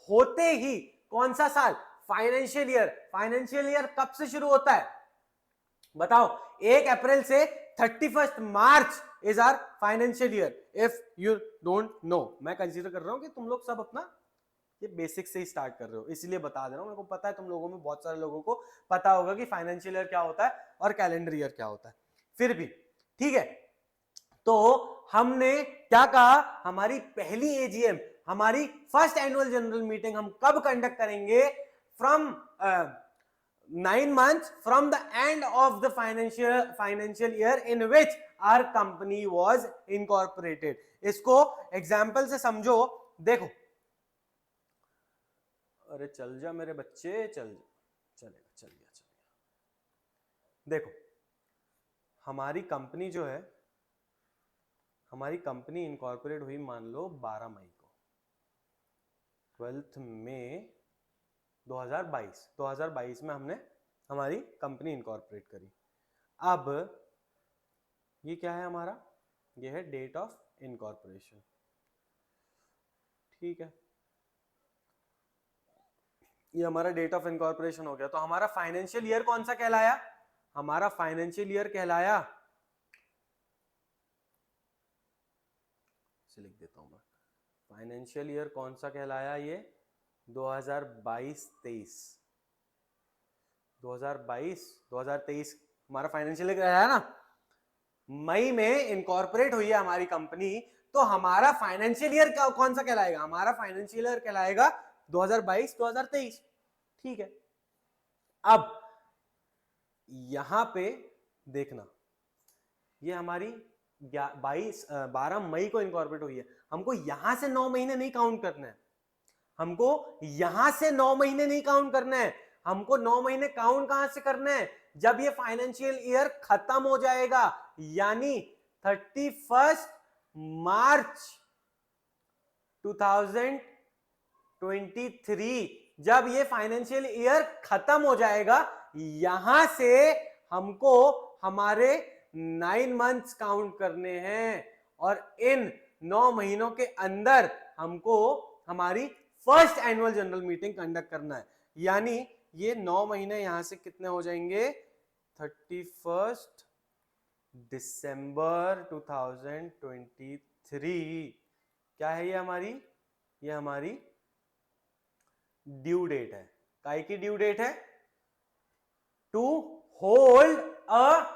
होते ही। कौन सा साल? Financial year. फाइनेंशियल ईयर कब से शुरू होता है बताओ? 1 अप्रैल से 31 March is our financial year. If you don't know, मैं कंसीडर कर रहा हूं कि तुम लोग सब अपना ये बेसिक से ही स्टार्ट कर रहे हो, इसलिए बता दे रहा हूं। मेरे को पता है तुम लोगों में बहुत सारे लोगों को पता होगा कि फाइनेंशियल ईयर क्या होता है और कैलेंडर ईयर क्या होता है, फिर भी ठीक है। तो हमने क्या कहा? हमारी पहली एजीएम, हमारी फर्स्ट एनुअल जनरल मीटिंग हम कब कंडक्ट करेंगे? From 9 months from the end of the financial year in which our company was incorporated। इसको एग्जाम्पल से समझो। देखो, अरे चल जा मेरे बच्चे, चल जा, चलेगा, चल गया, चल गया। देखो हमारी कंपनी जो है, हमारी कंपनी इनकॉर्पोरेट हुई मान लो 12 मई को, 12 मई 2022 में हमने हमारी कंपनी इनकॉर्पोरेट करी। अब ये क्या है हमारा? ये है डेट ऑफ इनकॉर्पोरेशन। ठीक है, ये हमारा डेट ऑफ इनकॉर्पोरेशन हो गया। तो हमारा फाइनेंशियल ईयर कौन सा कहलाया? हमारा फाइनेंशियल ईयर कहलाया, इसे लिख देता हूं मैं, फाइनेंशियल ईयर कौन सा कहलाया ये? 2022-23, 2022-2023 हमारा फाइनेंशियल ईयर है ना। मई में इनकॉर्पोरेट हुई है हमारी कंपनी, तो हमारा फाइनेंशियल ईयर कौन सा कहलाएगा? हमारा फाइनेंशियल ईयर कहलाएगा 2022-2023। ठीक है, अब यहां पे देखना, ये हमारी 12 मई को इनकॉर्पोरेट हुई है। हमको यहां से 9 महीने नहीं काउंट करना है, हमको यहां से 9 महीने नहीं काउंट करना है। हमको 9 महीने काउंट कहां से करना है? जब ये फाइनेंशियल ईयर खत्म हो जाएगा, यानी 31 मार्च 2023, जब ये फाइनेंशियल ईयर खत्म हो जाएगा, यहां से हमको हमारे 9 मंथ्स काउंट करने हैं, और इन 9 महीनों के अंदर हमको हमारी first annual general meeting conduct करना है। यानी ये 9 महीने यहां से कितने हो जाएंगे? 31 दिसंबर 2023। क्या है ये हमारी ड्यू डेट है। काय की ड्यू डेट है? To hold a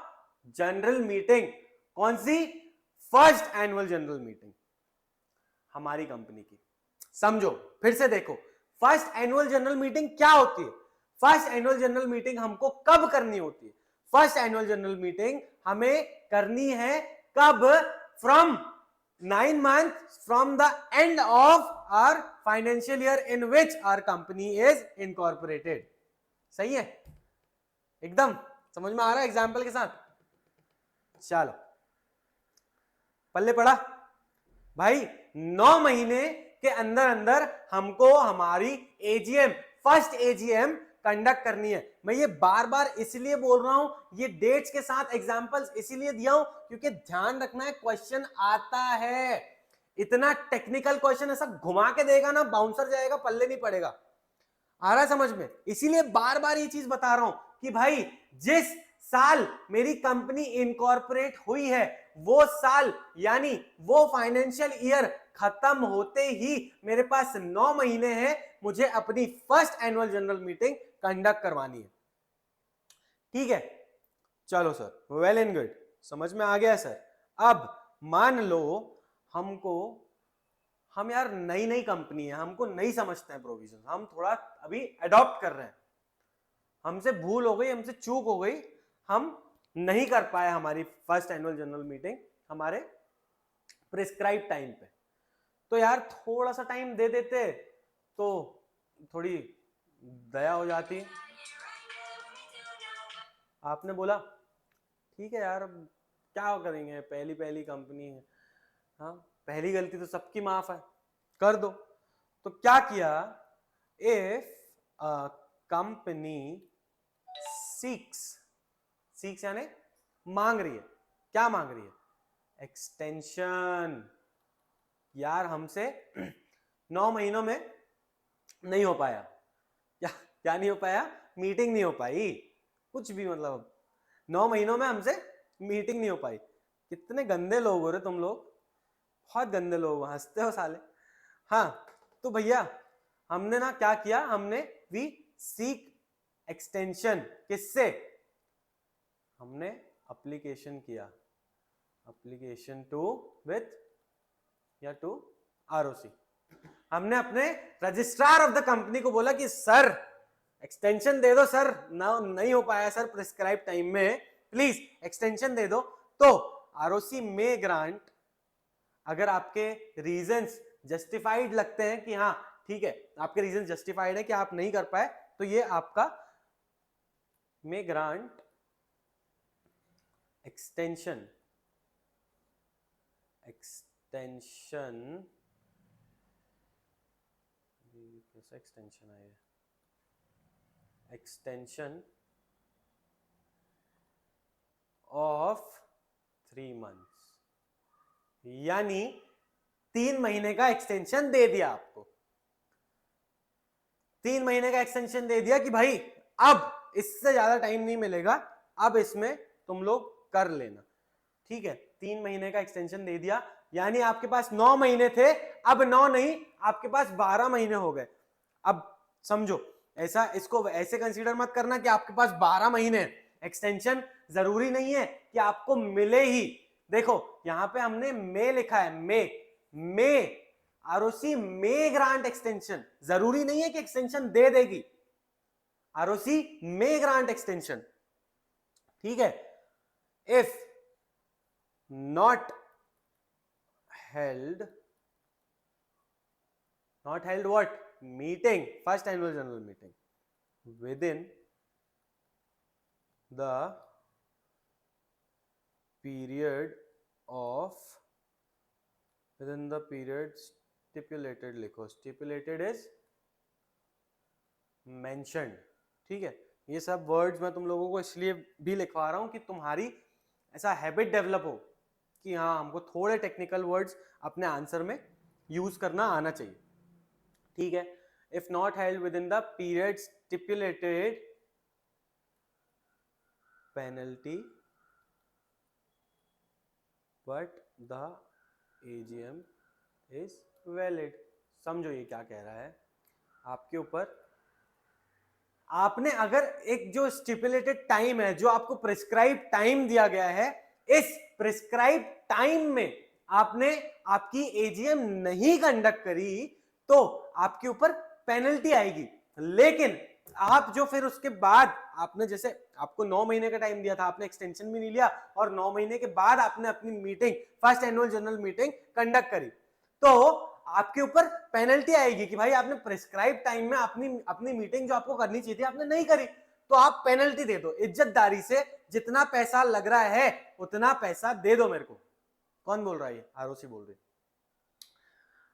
general meeting. कौन सी? फर्स्ट एनुअल जनरल मीटिंग हमारी कंपनी की। समझो, फिर से देखो, फर्स्ट एनुअल जनरल मीटिंग क्या होती है? फर्स्ट एनुअल जनरल मीटिंग हमको कब करनी होती है? फर्स्ट एनुअल जनरल मीटिंग हमें करनी है कब? From 9 months from the end of our financial year in which our company is incorporated। सही है? एकदम समझ में आ रहा है एग्जाम्पल के साथ? चलो, पल्ले पड़ा भाई। 9 महीने के अंदर अंदर हमको हमारी एजीएम, फर्स्ट एजीएम कंडक्ट करनी है। मैं ये बार बार इसलिए बोल रहा हूं, ये डेट्स के साथ एग्जांपल्स इसीलिए दिया हूं क्योंकि ध्यान रखना है, क्वेश्चन आता है। इतना टेक्निकल क्वेश्चन ऐसा घुमा के देगा ना, बाउंसर जाएगा, पल्ले नहीं पड़ेगा। आ रहा है समझ में? इसीलिए बार बार ये चीज बता रहा हूं कि भाई जिस साल मेरी कंपनी इनकॉर्पोरेट हुई है, वो साल यानी वो फाइनेंशियल ईयर खत्म होते ही मेरे पास 9 महीने हैं, मुझे अपनी first annual general meeting conduct करवानी है। ठीक है, चलो सर, वेल एंड गुड, समझ में आ गया सर। अब मान लो हम यार नई नई कंपनी है, हमको नहीं समझते हैं प्रोविजन, हम थोड़ा अभी अडॉप्ट कर रहे हैं, हमसे भूल हो गई, हमसे चूक हो गई, हम नहीं कर पाए हमारी फर्स्ट एनुअल जनरल मीटिंग हमारे प्रिस्क्राइब टाइम पे। तो यार थोड़ा सा टाइम दे देते तो थोड़ी दया हो जाती। आपने बोला ठीक है यार, क्या करेंगे, पहली पहली कंपनी है, हाँ पहली गलती तो सबकी माफ है, कर दो। तो क्या किया? इफ अ कंपनी सीक्स यानी मांग रही है, क्या मांग रही है? एक्सटेंशन। यार हमसे 9 महीनों में नहीं हो पाया, क्या नहीं हो पाया? मीटिंग नहीं हो पाई, कुछ भी मतलब 9 महीनों में हमसे मीटिंग नहीं हो पाई। कितने गंदे लोग हो रहे तुम लोग, बहुत गंदे लोग, हंसते हो साले। हाँ तो भैया हमने ना क्या किया, हमने वी सीक एक्सटेंशन। किससे? हमने एप्लीकेशन किया, एप्लीकेशन टू विथ या टू आरओसी। हमने अपने रजिस्ट्रार ऑफ द कंपनी को बोला कि सर एक्सटेंशन दे दो सर, ना नहीं हो पाया सर प्रिस्क्राइब टाइम में, प्लीज एक्सटेंशन दे दो। तो आरओसी में ग्रांट, अगर आपके रीजंस जस्टिफाइड लगते हैं कि हाँ ठीक है आपके रीजन जस्टिफाइड है कि आप नहीं कर पाए, तो ये आपका में ग्रांट एक्सटेंशन कैसा एक्सटेंशन है ये? एक्सटेंशन ऑफ 3 months, यानी 3 महीने का एक्सटेंशन दे दिया आपको। 3 महीने का एक्सटेंशन दे दिया कि भाई अब इससे ज्यादा टाइम नहीं मिलेगा, अब इसमें तुम लोग कर लेना। ठीक है, 3 महीने का एक्सटेंशन दे दिया। यानी आपके पास 9 महीने थे, अब 9 नहीं, आपके पास 12 महीने हो गए। अब समझो, ऐसा इसको ऐसे कंसीडर मत करना कि आपके पास 12 महीने। एक्सटेंशन जरूरी नहीं है कि आपको मिले ही। देखो यहां पे हमने मे लिखा है, मे आरओसी मे ग्रांट एक्सटेंशन, जरूरी नहीं है कि एक्सटेंशन दे देगी, आरओसी मे ग्रांट एक्सटेंशन, ठीक है। If not held what? Meeting, first annual general meeting within the period stipulated, लिखो stipulated is mentioned, ठीक है। ये सब वर्ड्स मैं तुम लोगों को इसलिए भी लिखवा रहा हूं कि तुम्हारी ऐसा हैबिट डेवलप हो कि हाँ हमको थोड़े टेक्निकल वर्ड्स अपने आंसर में यूज करना आना चाहिए, ठीक है। If not held with in the period stipulated, penalty, but the AGM is valid. समझो ये क्या कह रहा है, आपके ऊपर, आपने अगर एक जो स्टिपुलेटेड टाइम है, जो आपको प्रिस्क्राइब टाइम दिया गया है, इस प्रिस्क्राइब टाइम में आपने आपकी एजीएम नहीं कंडक्ट करी तो आपके ऊपर पेनल्टी आएगी। लेकिन आप जो फिर उसके बाद आपने, जैसे आपको 9 महीने का टाइम दिया था, आपने एक्सटेंशन भी नहीं लिया और 9 महीने के बाद आपने अपनी meeting, first annual general meeting conduct करी, तो आपके ऊपर पेनल्टी आएगी कि भाई आपने प्रिस्क्राइब टाइम में अपनी मीटिंग जो आपको करनी चाहिए थी आपने नहीं करी, तो आप पेनल्टी दे दो इज्जतदारी से, जितना पैसा लग रहा है उतना पैसा दे दो मेरे को। कौन बोल रहा है? आरओसी बोल रही,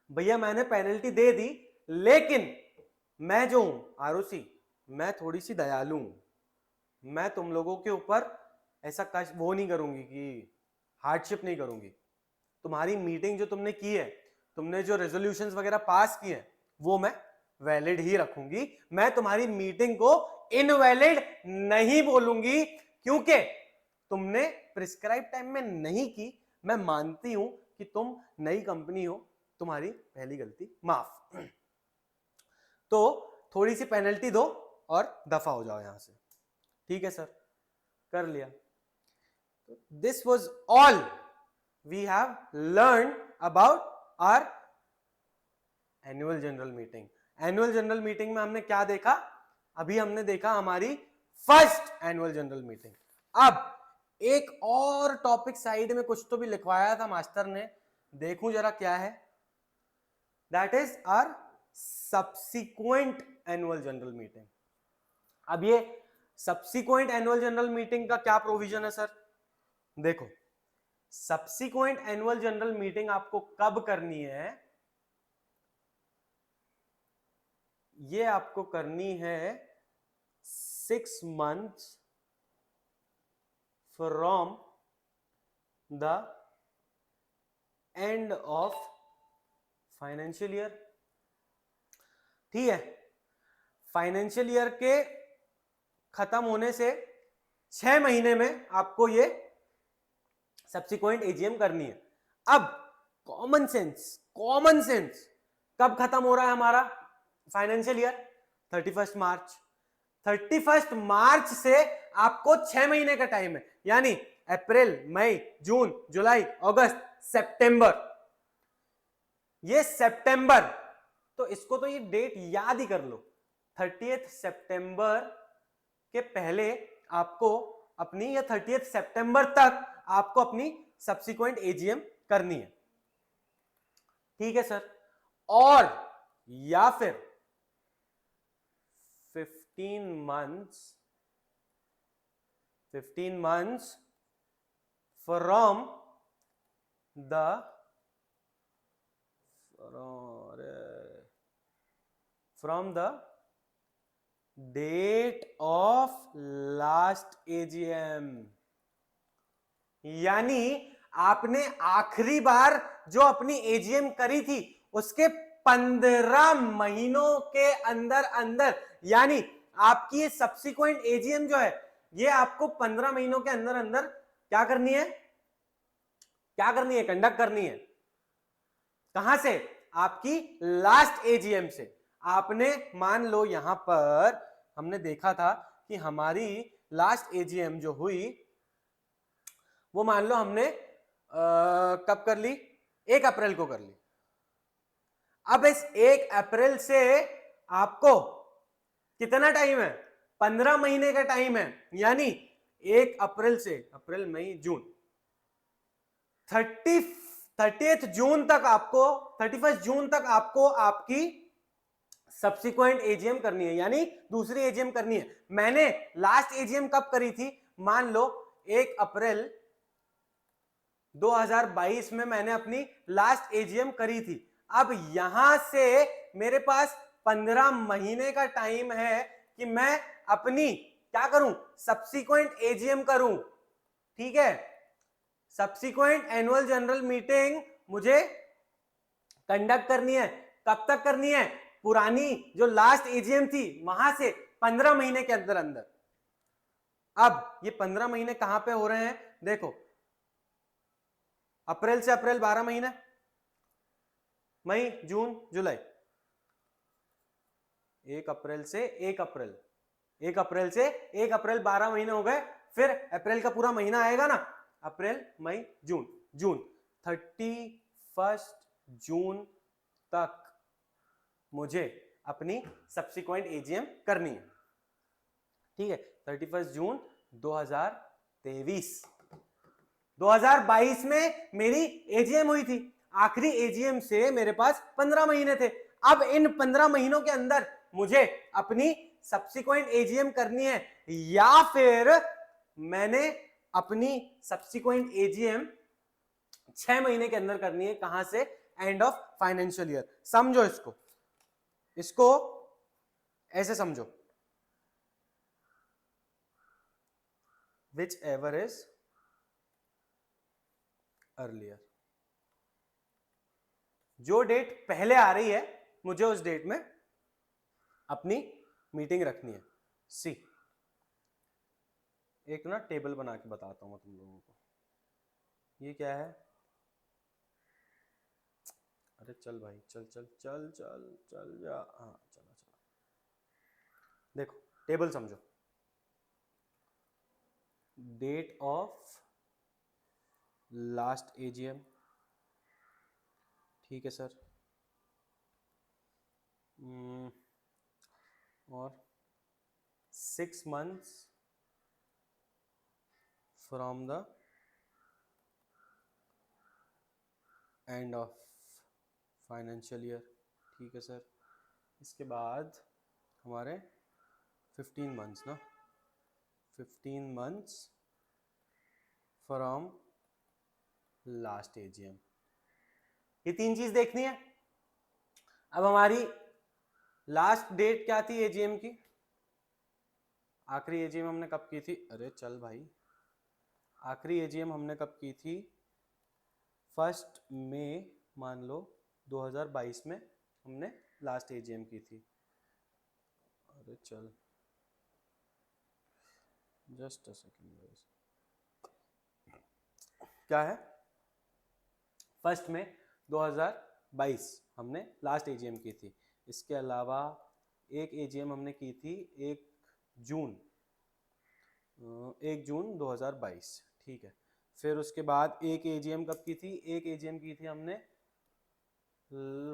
भैया मैंने पेनल्टी दे दी, लेकिन मैं जो हूं आरओसी, मैं थोड़ी सी दयालु हूं, मैं तुम लोगों के ऊपर ऐसा कष्ट वो नहीं करूंगी कि हार्डशिप नहीं करूंगी। तुम्हारी मीटिंग जो तुमने की है, तुमने जो रेजोल्यूशंस वगैरह पास किए हैं, वो मैं वैलिड ही रखूंगी। मैं तुम्हारी मीटिंग को इनवैलिड नहीं बोलूंगी, क्योंकि तुमने प्रिस्क्राइब टाइम में नहीं की। मैं मानती हूं कि तुम नई कंपनी हो, तुम्हारी पहली गलती माफ, तो थोड़ी सी पेनल्टी दो और दफा हो जाओ यहां से, ठीक है सर, कर लिया। This was all we have learn about our annual general meeting. Annual general meeting में हमने क्या देखा? अभी हमने देखा हमारी फर्स्ट एनुअल जनरल मीटिंग। अब एक और टॉपिक साइड में कुछ तो भी लिखवाया था मास्टर ने, देखूं जरा क्या है। That is our subsequent annual general meeting. अब ये सब्सिक्वेंट एनुअल जनरल मीटिंग का क्या प्रोविजन है सर? देखो, सब्सिक्वेंट एनुअल जनरल मीटिंग आपको कब करनी है? ये आपको करनी है 6 months from the end of financial year, ठीक है। फाइनेंशियल ईयर के खत्म होने से 6 महीने में आपको ये सब्सिक्वेंट एजीएम करनी है। अब कॉमन सेंस कब खत्म हो रहा है हमारा फाइनेंशियल ईयर? 31 मार्च। 31 मार्च से आपको 6 महीने का टाइम है, यानी अप्रैल, मई, जून, जुलाई, अगस्त, सितंबर। ये सितंबर, तो इसको तो ये डेट याद ही कर लो, 30 सितंबर के पहले आपको अपनी, या 30 सितंबर तक आपको अपनी सब्सिक्वेंट एजीएम करनी है, ठीक है सर। और या फिर 15 months from the date of last AGM. यानी आपने आखिरी बार जो अपनी एजीएम करी थी उसके 15 महीनों के अंदर, यानी आपकी ये सब्सिक्वेंट एजीएम जो है ये आपको 15 महीनों के अंदर क्या करनी है? कंडक्ट करनी है। कहां से? आपकी लास्ट एजीएम से। आपने मान लो यहां पर हमने देखा था कि हमारी लास्ट एजीएम जो हुई वो मान लो हमने कब कर ली? 1 अप्रैल को कर ली। अब इस 1 अप्रैल से आपको कितना टाइम है? 15 महीने का टाइम है। यानी 1 अप्रैल से अप्रैल मई जून 30 जून तक आपको 31 जून तक आपको आपकी सब्सिक्वेंट एजीएम करनी है, यानी दूसरी एजीएम करनी है। मैंने लास्ट एजीएम कब करी थी? मान लो 1 अप्रैल 2022 में मैंने अपनी लास्ट एजीएम करी थी। अब यहां से मेरे पास 15 महीने का टाइम है कि मैं अपनी क्या करूं? सब्सिक्वेंट एजीएम करूं। ठीक है, सब्सिक्वेंट एनुअल जनरल मीटिंग मुझे कंडक्ट करनी है। कब तक करनी है? पुरानी जो लास्ट एजीएम थी वहां से 15 महीने के अंदर अंदर। अब ये 15 महीने कहां पे हो रहे हैं? देखो, अप्रैल से अप्रैल 12 महीने, मई जून जुलाई, 1 अप्रैल से 1 अप्रैल, 1 अप्रैल से 1 अप्रैल 12 महीने हो गए। फिर अप्रैल का पूरा महीना आएगा ना, अप्रैल मई जून, जून 31 जून तक मुझे अपनी सब्सिक्वेंट एजीएम करनी है। ठीक है, 31 जून 2023। 2022 में मेरी एजीएम हुई थी। आखिरी एजीएम से मेरे पास 15 महीने थे। अब इन 15 महीनों के अंदर मुझे अपनी सब्सिक्वेंट एजीएम करनी है, या फिर मैंने अपनी सब्सिक्वेंट एजीएम 6 महीने के अंदर करनी है। कहां से? End of financial year. समझो इसको, इसको ऐसे समझो, विच एवर इज अर्लियर। जो डेट पहले आ रही है मुझे उस डेट में अपनी मीटिंग रखनी है। सी, एक ना टेबल बना के बताता हूं मैं तुम लोगों को। ये क्या है? अरे चल भाई, चल चल चल चल चल जा। हाँ चलो चलो, देखो टेबल समझो। डेट ऑफ लास्ट एजीएम, ठीक है सर, और 6 months from the end of financial year, ठीक है सर। इसके बाद हमारे 15 months ना, 15 months फ्रॉम लास्ट एजीएम। ये 3 चीज देखनी है। अब हमारी लास्ट डेट क्या थी एजीएम की? आखिरी एजीएम हमने कब की थी? अरे चल भाई, आखिरी एजीएम हमने कब की थी? 1 मई मान लो 2022 में हमने लास्ट एजीएम की थी। अरे चल, जस्ट अ सेकेंड गाइस, क्या है? 1 मई 2022 हमने लास्ट एजीएम की थी। इसके अलावा एक एजीएम हमने की थी 1 जून 2022, ठीक है। फिर उसके बाद एक एजीएम कब की थी? एक एजीएम की थी हमने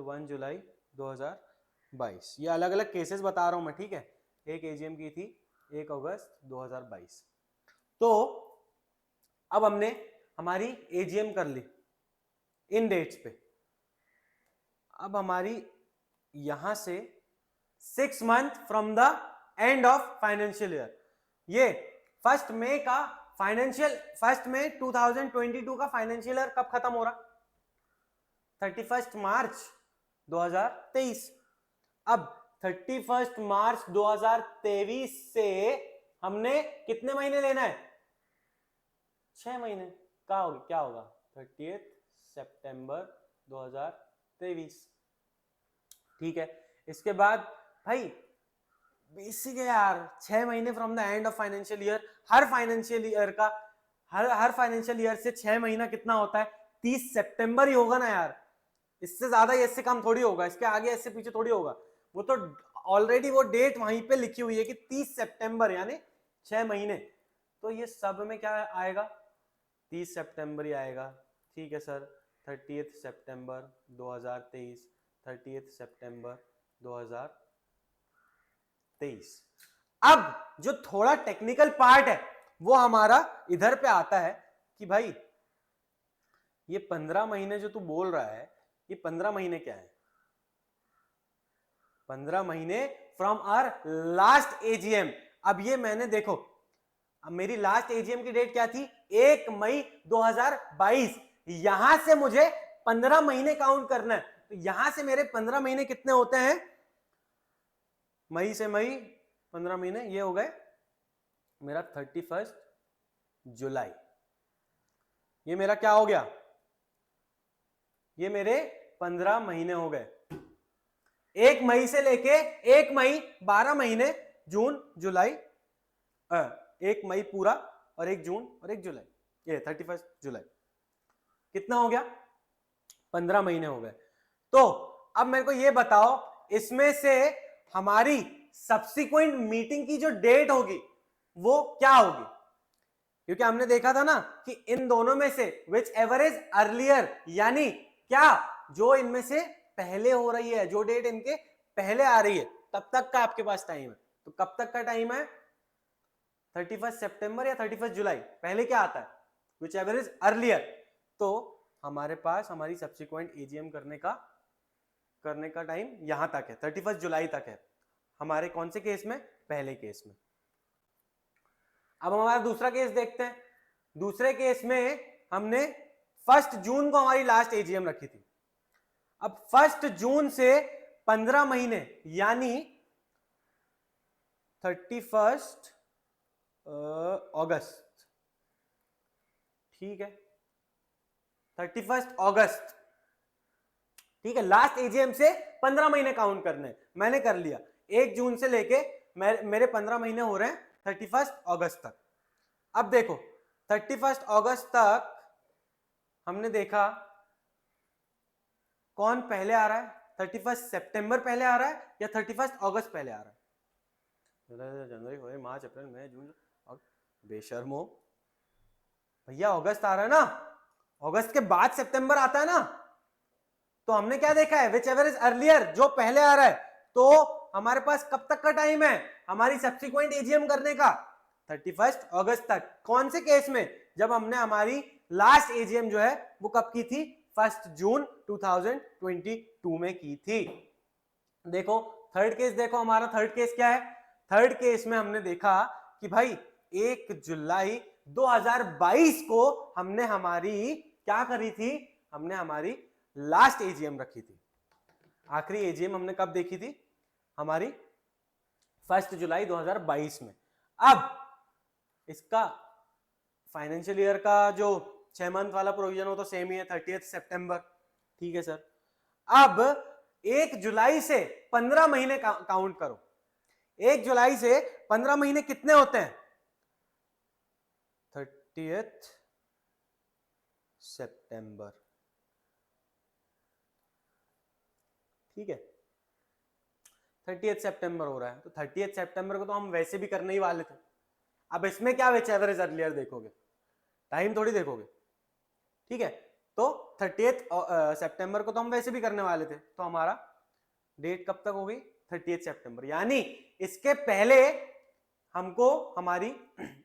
1 जुलाई 2022। ये अलग अलग केसेस बता रहा हूं मैं, ठीक है। एक एजीएम की थी 1 अगस्त 2022। तो अब हमने हमारी एजीएम कर ली इन डेट्स पे। अब हमारी यहां से 6 month from the end of financial year, ये 1 मई का फाइनेंशियल, 1 मई 2022 का फाइनेंशियल ईयर कब खत्म हो रहा? 31 मार्च 2023। अब 31 मार्च 2023 से हमने कितने महीने लेना है? 6 महीने। क्या होगा? 30 सितंबर 2023, ठीक है। इसके बाद भाई बेसिक है यार, 6 महीने from the end of financial year. Her financial year का हर फाइनेंशियल ईयर से 6 महीना कितना होता है? 30 सितंबर ही होगा ना यार। इससे ज्यादा या इससे कम थोड़ी होगा, इसके आगे इससे पीछे थोड़ी होगा। वो तो ऑलरेडी वो डेट वहीं पे लिखी हुई है कि 30 सितंबर यानी 6 महीने। तो ये सब में क्या आएगा, 30 सितंबर ही आएगा। ठीक है सर, 30 सितंबर 2023, 30 सितंबर 2023। अब जो थोड़ा टेक्निकल पार्ट है वो हमारा इधर पे आता है कि भाई ये 15 महीने जो तू बोल रहा है, ये 15 महीने क्या है? 15 महीने फ्रॉम आवर लास्ट एजीएम। अब ये मैंने देखो, अब मेरी लास्ट एजीएम की डेट क्या थी, 1 मई 2022। यहां से मुझे 15 महीने काउंट करना है। तो यहां से मेरे 15 महीने कितने होते हैं, मई से मई 15 महीने, ये हो गए मेरा 31 जुलाई। ये मेरा क्या हो गया, ये मेरे 15 महीने हो गए। 1 मई से लेके 1 मई 12 महीने, जून जुलाई, 1 मई पूरा और 1 जून और 1 जुलाई, ये 31 जुलाई। कितना हो गया, 15 महीने हो गए। तो अब मेरे को ये बताओ, इसमें से हमारी सब्सिक्वेंट मीटिंग की जो डेट होगी वो क्या होगी? क्योंकि हमने देखा था ना कि इन दोनों में से विच एवर इज अर्लियर, यानी क्या जो इनमें से पहले हो रही है, जो डेट इनके पहले आ रही है, तब तक का आपके पास टाइम है। तो कब तक का टाइम है, 31 सितंबर या 31 जुलाई, पहले क्या आता है, विच एवर इज अर्लियर। तो हमारे पास हमारी सब्सिक्वेंट एजीएम करने का टाइम यहां तक है, 31 जुलाई तक है हमारे कौन से केस में, पहले केस में। अब हम हमारा दूसरा केस देखते हैं। दूसरे केस में हमने 1 जून को हमारी लास्ट एजीएम रखी थी। अब 1 जून से 15 महीने यानी 31 अगस्त, ठीक है, 31 अगस्त, ठीक है। लास्ट एजीएम से 15 महीने काउंट करने, मैंने कर लिया। 1 जून से लेके मेरे 15 महीने हो रहे हैं 31 अगस्त तक। अब देखो 31 अगस्त तक हमने देखा कौन पहले आ रहा है, 31 सितंबर पहले आ रहा है या 31 अगस्त पहले आ रहा है? जनवरी, फरवरी, मार्च, अप्रैल, मई, जून, बेशर्मो, भैया अगस्त आ रहा है ना, अगस्त के बाद सितंबर आता है ना। तो हमने क्या देखा है, विच एवर इज अर्लियर, जो पहले आ रहा है। तो हमारे पास कब तक का टाइम है हमारी सब्सिक्वेंट एजीएम करने का, 31 अगस्त तक। कौन से केस में, जब हमने हमारी लास्ट एजीएम जो है वो कब की थी, 1 जून 2022 में की थी। देखो थर्ड केस, देखो हमारा थर्ड केस क्या है। थर्ड केस में हमने देखा कि भाई 1 जुलाई 2022 को हमने हमारी क्या करी थी, हमने हमारी लास्ट एजीएम रखी थी। आखिरी एजीएम हमने कब देखी थी, हमारी 1 जुलाई 2022 में। अब इसका फाइनेंशियल ईयर का जो 6 मंथ वाला प्रोविजन हो तो सेम ही है, 30 सितंबर, ठीक है सर। अब 1 जुलाई से 15 महीने काउंट करो। 1 जुलाई से 15 महीने कितने होते हैं, 30 सितंबर, ठीक है। 30 सितंबर हो रहा है, तो 30 सितंबर को तो हम वैसे भी करने ही वाले थे। अब इसमें क्या विच एवर इज अर्लियर देखोगे, टाइम थोड़ी देखोगे, ठीक है। तो 30 सितंबर को तो हम वैसे भी करने वाले थे, तो हमारा डेट कब तक हो गई, 30 सितंबर। यानी इसके पहले हमको हमारी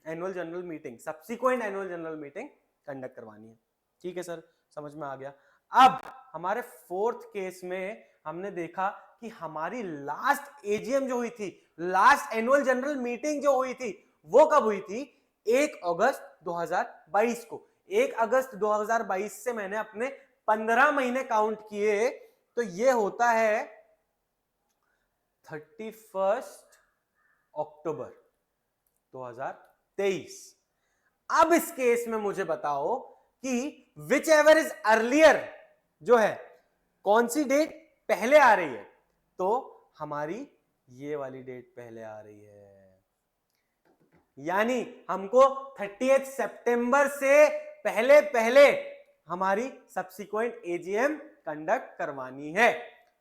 annual general meeting, subsequent annual general meeting conduct करवानी है, ठीक है सर, समझ में आ गया। अब हमारे फोर्थ केस में हमने देखा कि हमारी लास्ट एजीएम जो हुई थी, लास्ट एनुअल जनरल मीटिंग जो हुई थी, वो कब हुई थी, 1 अगस्त 2022 को। 1 अगस्त 2022 से मैंने अपने 15 महीने काउंट किए, तो ये होता है 31 अक्टूबर 2023। अब इस केस में मुझे बताओ कि विच एवर इज अर्लियर जो है, कौन सी डेट पहले आ रही है, तो हमारी ये वाली डेट पहले आ रही है। यानी हमको 30 सितंबर से पहले पहले हमारी सब्सिक्वेंट एजीएम कंडक्ट करवानी है।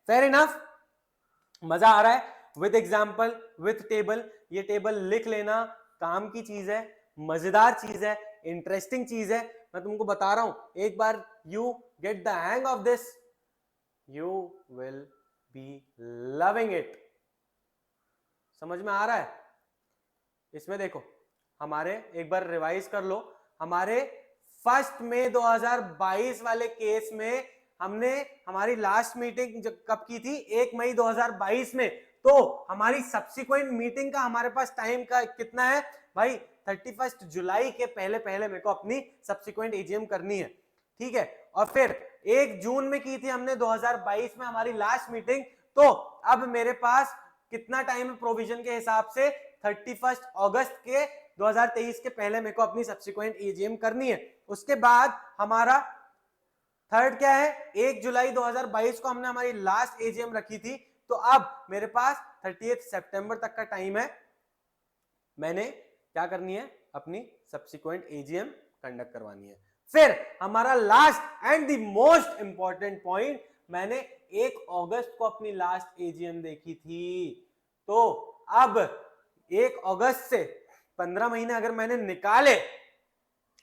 फेयर इनफ, मजा आ रहा है? विद एग्जाम्पल, विद टेबल, ये टेबल लिख लेना, काम की चीज है, मजेदार चीज है, इंटरेस्टिंग चीज है, मैं तुमको बता रहा हूं, एक बार you get the hang of this, you will be loving it. समझ में आ रहा है? इसमें देखो, हमारे एक बार रिवाइज कर लो, हमारे 1 मई 2022 वाले केस में हमने हमारी लास्ट मीटिंग कब की थी? 1 मई 2022 में। तो हमारी सब्सिक्वेंट मीटिंग का हमारे पास टाइम का कितना है भाई? 31 जुलाई के पहले पहले मेरे को अपनी सब्सिक्वेंट एजीएम करनी है, ठीक है। और फिर 1 जून में की थी हमने 2022 में हमारी लास्ट मीटिंग। तो अब मेरे पास कितना टाइम है प्रोविजन के हिसाब से? 31 अगस्त के 2023 के पहले मेरे को अपनी सब्सिक्वेंट एजीएम करनी है। उसके बाद हमारा थर्ड क्या है? 1 जुलाई 2022 को हमने हमारी लास्ट एजीएम रखी थी। तो अब मेरे पास 30 सितंबर तक का टाइम है, मैंने क्या करनी है? अपनी सब्सिक्वेंट एजीएम कंडक्ट करवानी है। फिर हमारा last and the most important point, मैंने 1 अगस्त को अपनी लास्ट एजीएम देखी थी। तो अब 1 अगस्त से 15 महीने अगर मैंने निकाले,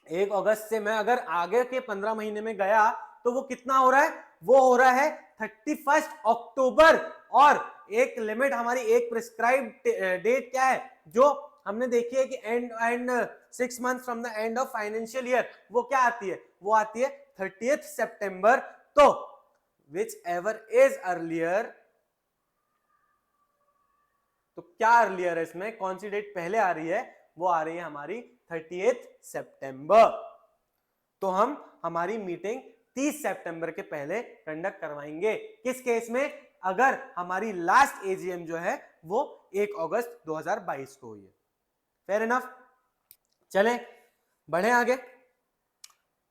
1 अगस्त से मैं अगर आगे के 15 महीने में गया तो वो कितना हो रहा है? वो हो रहा है 31 अक्टूबर। और एक लिमिट हमारी, एक प्रिस्क्राइब्ड डेट क्या है जो हमने देखी है कि and 6 months from the end of financial year, वो क्या आती है? वो आती है 30 सितंबर। तो विच एवर इज अर्लियर, तो क्या अर्लियर है इसमें? कौन सी डेट पहले आ रही है? वो आ रही है हमारी 30 सितंबर। तो हम हमारी मीटिंग 30 सितंबर के पहले कंडक्ट करवाएंगे। किस केस में? अगर हमारी लास्ट एजीएम जो है वो 1 अगस्त 2022 को हुई है। Fair enough? चलें बढ़े आगे।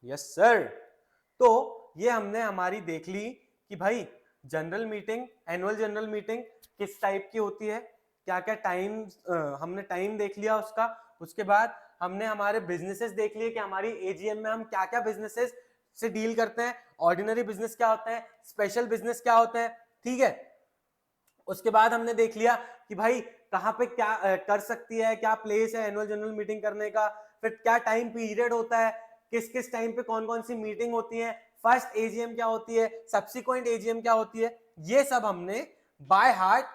Yes sir. तो ये हमने हमारी देख ली कि भाई general meeting, annual general meeting किस टाइप की होती है, क्या क्या टाइम, हमने टाइम देख लिया उसका। उसके बाद हमने हमारे बिजनेसेस देख लिए कि हमारी एजीएम में हम क्या क्या बिजनेसेस से डील करते हैं, ऑर्डिनरी बिजनेस क्या होता है, स्पेशल बिजनेस क्या होता है, ठीक है। उसके बाद हमने देख लिया कि भाई कहाँ पे क्या कर सकती है, क्या प्लेस है एनुअल जनरल मीटिंग करने का, फिर क्या टाइम पीरियड होता है, किस किस टाइम पे कौन कौन सी मीटिंग होती है, फर्स्ट एजीएम क्या होती है, सब्सिक्वेंट एजीएम क्या होती है, ये सब हमने by heart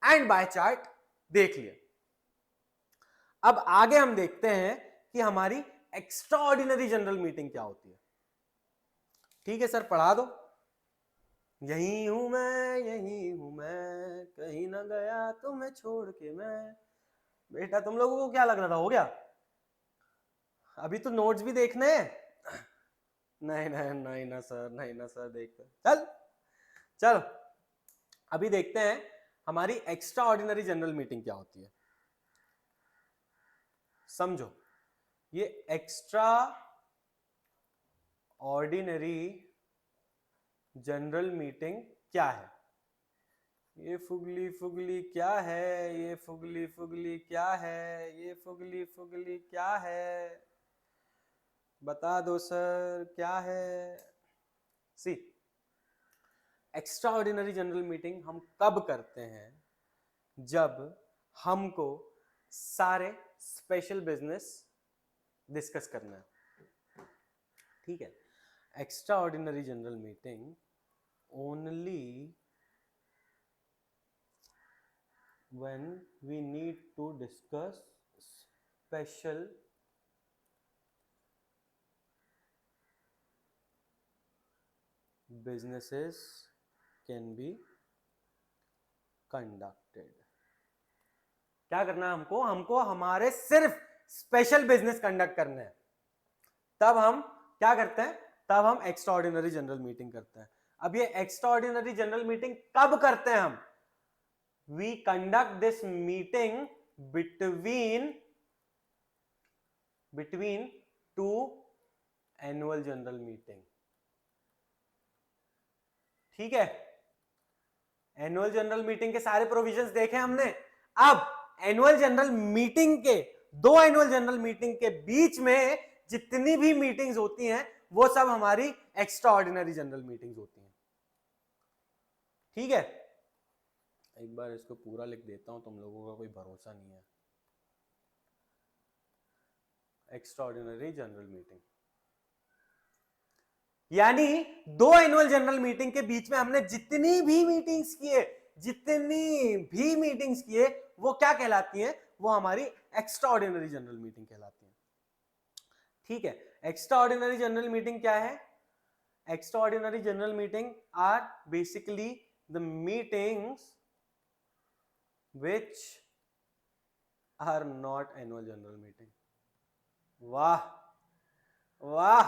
and by chart देख लिया। अब आगे हम देखते हैं कि हमारी एक्स्ट्रा ऑर्डिनरी जनरल मीटिंग क्या होती है। ठीक है सर, पढ़ा दो। यही हूं मैं, कहीं ना गया तुम्हें छोड़ के मैं। बेटा तुम लोगों को क्या लग रहा था, हो गया? अभी तो नोट्स भी देखने हैं। नहीं नहीं नहीं ना सर, नहीं ना सर, देखते चल चल। अभी देखते हैं हमारी एक्स्ट्रा ऑर्डिनरी जनरल मीटिंग क्या होती है। समझो, ये एक्स्ट्रा ऑर्डिनरी जनरल मीटिंग क्या है? ये फुगली फुगली क्या है, ये फुगली फुगली क्या है, ये फुगली फुगली क्या है, बता दो सर क्या है? सी, एक्स्ट्रा ऑर्डिनरी जनरल मीटिंग हम कब करते हैं? जब हमको सारे स्पेशल बिजनेस डिस्कस करना है, ठीक है। Extra ordinary general meeting only when we need to discuss special businesses can be conducted। क्या करना है हमको? हमको हमारे सिर्फ स्पेशल बिजनेस कंडक्ट करने हैं, तब हम क्या करते हैं? तब हम एक्स्ट्रा ऑर्डिनरी जनरल मीटिंग करते हैं। अब ये एक्स्ट्रा ऑर्डिनरी जनरल मीटिंग कब करते हैं हम? We conduct this meeting between two annual general meeting, ठीक है। एनुअल जनरल मीटिंग के सारे प्रोविजंस देखे हमने। अब एनुअल जनरल मीटिंग के, 2 एनुअल जनरल मीटिंग के बीच में जितनी भी मीटिंग्स होती हैं वो सब हमारी एक्स्ट्रा ऑर्डिनरी जनरल मीटिंग्स होती हैं। ठीक है, एक बार इसको पूरा लिख देता हूं, तुम लोगों का कोई भरोसा नहीं है। एक्स्ट्राऑर्डिनरी जनरल मीटिंग यानी दो एनुअल जनरल मीटिंग के बीच में हमने जितनी भी मीटिंग्स किए वो क्या कहलाती हैं? वो हमारी एक्स्ट्राऑर्डिनरी जनरल मीटिंग कहलाती हैं। ठीक है, एक्स्ट्राऑर्डिनरी जनरल मीटिंग क्या है? Extraordinary general meeting are basically the meetings which are not annual general meeting. वाह वाह,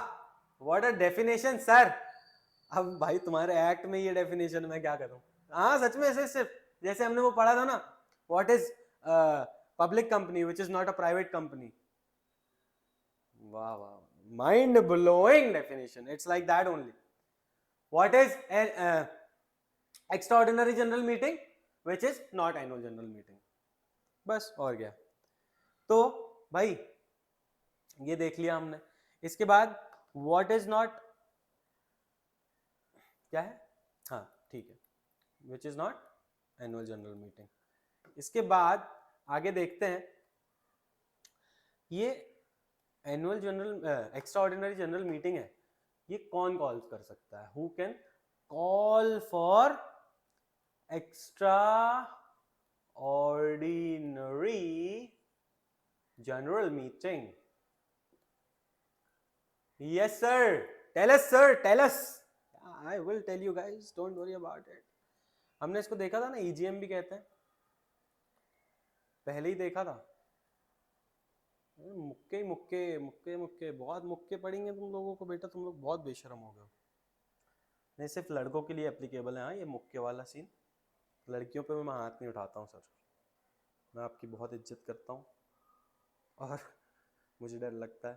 व्हाट अ डेफिनेशन सर। अब भाई तुम्हारे एक्ट में ये डेफिनेशन मैं क्या करूं? हाँ सच में, ऐसे सिर्फ जैसे हमने वो पढ़ा था ना, what is public company which is not a private company. वाह वाह, mind blowing definition, it's like that only. What is extraordinary general meeting which is not annual general meeting, बस और क्या। तो भाई ये देख लिया हमने। इसके बाद व्हाट इज नॉट, क्या है? हाँ ठीक है, which is not annual general meeting. इसके बाद आगे देखते हैं, ये annual general extraordinary general meeting है, ये कौन कॉल कर सकता है? Who can call for extra ordinary general meeting? Yes, sir. Tell us, sir. Tell us. I will tell you guys. Don't worry about it. हमने इसको देखा था ना, EGM भी कहते हैं, पहले ही देखा था। मुक्के मुक्के मुक्के मुक्के, बहुत मुक्के पड़ेंगे तुम लोगों को बेटा, तुम लोग बहुत बेशरम हो गए। नहीं, सिर्फ लड़कों के लिए एप्लीकेबल है हाँ ये मुक्के वाला सीन, लड़कियों पे मैं हाथ नहीं उठाता हूँ सर। मैं आपकी बहुत इज्जत करता हूँ और मुझे डर लगता है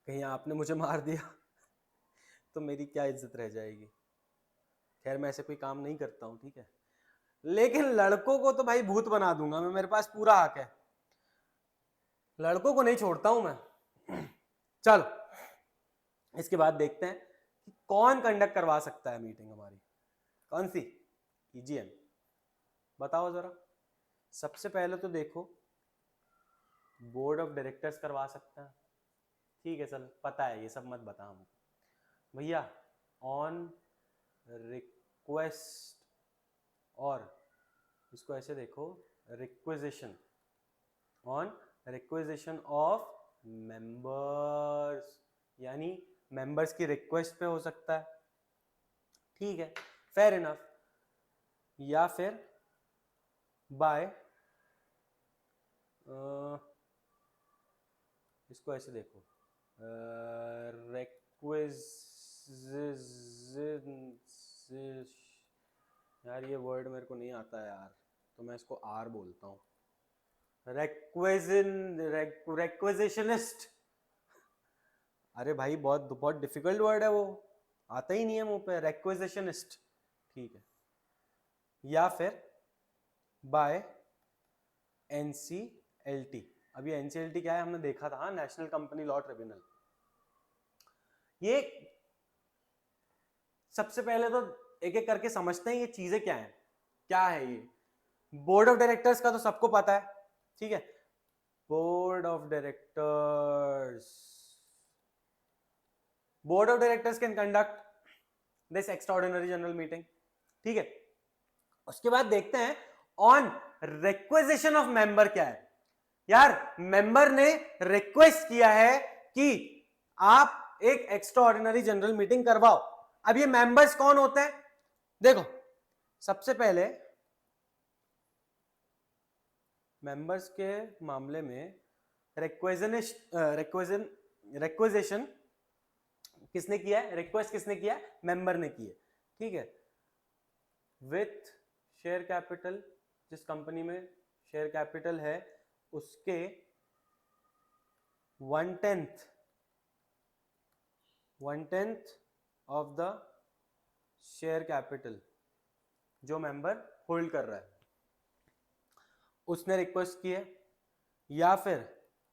कहीं आपने मुझे मार दिया तो मेरी क्या इज्जत रह जाएगी। खैर मैं ऐसे कोई काम नहीं करता हूँ, ठीक है, लेकिन लड़कों को तो भाई भूत बना दूंगा मैं, मेरे पास पूरा हक है, लड़कों को नहीं छोड़ता हूं मैं। चलो इसके बाद देखते हैं कि कौन कंडक्ट करवा सकता है मीटिंग हमारी। कौन सी? EGM। बताओ जरा। सबसे पहले तो देखो, बोर्ड ऑफ डायरेक्टर्स करवा सकता है, ठीक है चल पता है, ये सब मत बता हमको भैया। ऑन रिक्वेस्ट, और इसको ऐसे देखो, requisition, on requisition of members, यानी मेंबर्स की रिक्वेस्ट पे हो सकता है, ठीक है, फेयर इनफ। या फिर बाय, इसको ऐसे देखो, यार ये वर्ड मेरे को नहीं आता है यार, तो मैं इसको आर बोलता हूँ, रिक्वेजिशनिस्ट। अरे भाई बहुत बहुत डिफिकल्ट वर्ड है वो, आता ही नहीं है मुंह पे, रिक्वेजिशनिस्ट, ठीक है। या फिर बाय NCLT। अभी NCLT क्या है हमने देखा था, नेशनल कंपनी लॉ ट्रिब्यूनल। ये सबसे पहले तो एक एक करके समझते हैं ये चीजें क्या है। क्या है ये? बोर्ड ऑफ डायरेक्टर्स का तो सबको पता है, ठीक है, board of directors can conduct this extraordinary general meeting, ठीक है। उसके बाद देखते हैं ऑन रिक्वेजिशन ऑफ मेंबर क्या है। यार मेंबर ने रिक्वेस्ट किया है कि आप एक एक्स्ट्राऑर्डिनरी जनरल मीटिंग करवाओ। अब ये मेंबर्स कौन होते हैं? देखो सबसे पहले मेंबर्स के मामले में रिक्वेजिशन किसने किया है? रिक्वेस्ट किसने किया है? मेंबर ने की है, ठीक है। विथ शेयर कैपिटल, जिस कंपनी में शेयर कैपिटल है उसके 1/10 ऑफ द शेयर कैपिटल जो मेंबर होल्ड कर रहा है, उसने रिक्वेस्ट की है। या फिर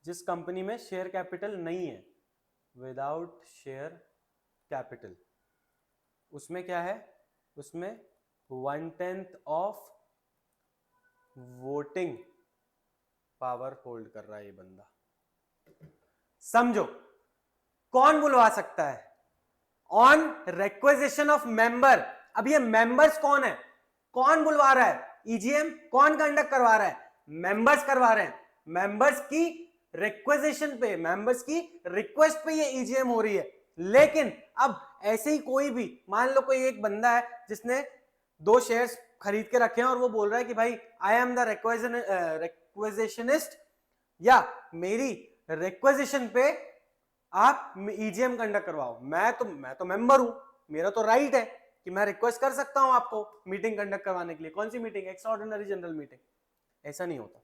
जिस कंपनी में शेयर कैपिटल नहीं है, विदाउट शेयर कैपिटल, उसमें क्या है? उसमें 1/10 ऑफ वोटिंग पावर होल्ड कर रहा है ये बंदा। समझो, कौन बुलवा सकता है? On requisition of member. अब ये मेंबर्स कौन है? कौन बुलवा रहा है? ईजीएम कौन कंडक्ट करवा रहा है? मेंबर्स करवा रहे हैं। मेंबर्स की रिक्वेजिशन पे, मेंबर्स की रिक्वेस्ट पे ये ईजीएम हो रही है। लेकिन अब ऐसे ही कोई भी, मान लो कोई एक बंदा है जिसने 2 शेयर्स खरीद के रखे हैं और वो बोल रहा है कि भाई आई एम द रिक्वेजिशनिस्ट, या मेरी रिक्वेजिशन पे आप ईजीएम कंडक्ट करवाओ। मैं तो मेंबर हूं, मेरा तो राइट है कि मैं रिक्वेस्ट कर सकता हूं आपको मीटिंग कंडक्ट करवाने के लिए। कौन सी मीटिंग? Extraordinary general meeting. ऐसा नहीं होता।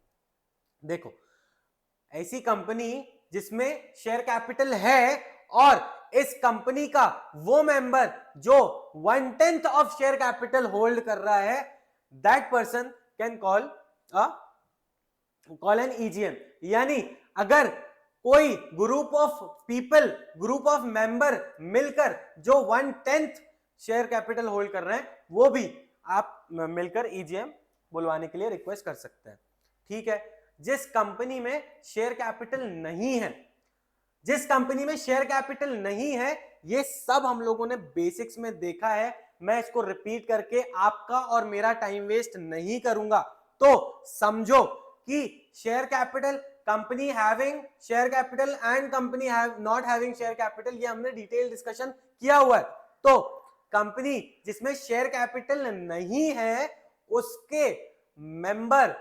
देखो, ऐसी कंपनी जिसमें शेयर कैपिटल है और इस कंपनी का वो मेंबर जो 1/10 ऑफ शेयर कैपिटल होल्ड कर रहा है, that person can call an EGM. यानी अगर कोई group of people, group of member मिलकर जो 1/10 शेयर कैपिटल होल्ड कर रहे हैं, वो भी आप मिलकर ईजीएम बुलवाने के लिए रिक्वेस्ट कर सकते हैं। ठीक है। जिस कंपनी में शेयर कैपिटल नहीं है, जिस कंपनी में शेयर कैपिटल नहीं है, ये सब हम लोगों ने बेसिक्स में देखा है। मैं इसको रिपीट करके आपका और मेरा टाइम वेस्ट नहीं करूंगा। तो समझो कि share capital, company having share capital and company not having share capital, ये हमने डिटेल डिस्कशन किया हुआ है। तो कंपनी जिसमें शेयर कैपिटल नहीं है, उसके मेंबर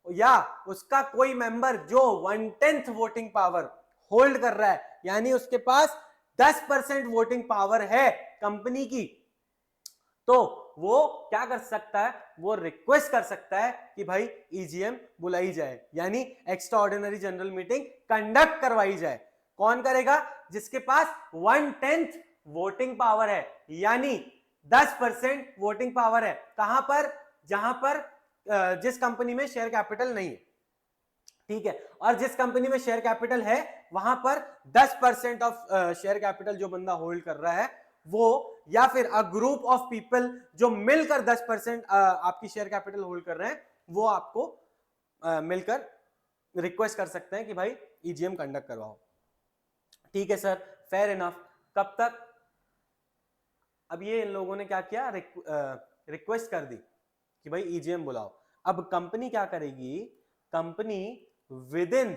या उसका कोई मेंबर जो 1/10 वोटिंग पावर होल्ड कर रहा है, यानी उसके पास 10% वोटिंग पावर है कंपनी की, तो वो क्या कर सकता है? वो रिक्वेस्ट कर सकता है कि भाई ईजीएम बुलाई जाए, यानी extra ordinary general meeting conduct करवाई जाए। कौन करेगा? जिसके पास 1/10 वोटिंग पावर है, यानी 10% वोटिंग पावर है। कहां पर? जहां पर जिस कंपनी में शेयर कैपिटल नहीं है। ठीक है। और जिस कंपनी में शेयर कैपिटल है, वहां पर 10% ऑफ शेयर कैपिटल जो बंदा होल्ड कर रहा है वो, या फिर अ ग्रुप ऑफ पीपल जो मिलकर 10% आपकी शेयर कैपिटल होल्ड कर रहे हैं, वो आपको मिलकर रिक्वेस्ट कर सकते हैं कि भाई ईजीएम कंडक्ट करवाओ। ठीक है सर, फेयर इनफ। कब तक? अब ये इन लोगों ने क्या किया? रिक्वेस्ट कर दी कि भाई ईजीएम बुलाओ। अब कंपनी क्या करेगी? Company within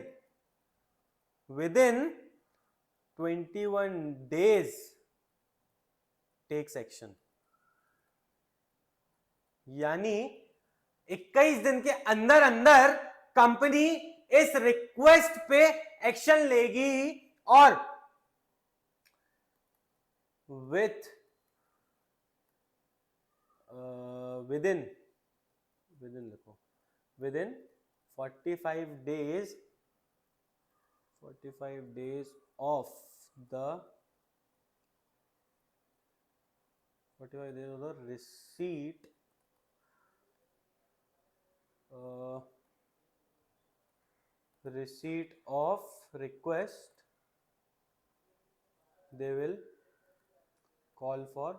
21 days takes action, यानी 21 दिन के अंदर अंदर कंपनी इस रिक्वेस्ट पे एक्शन लेगी और विदिन देखो, within 45 days of the 45 days of the receipt of request, they will call for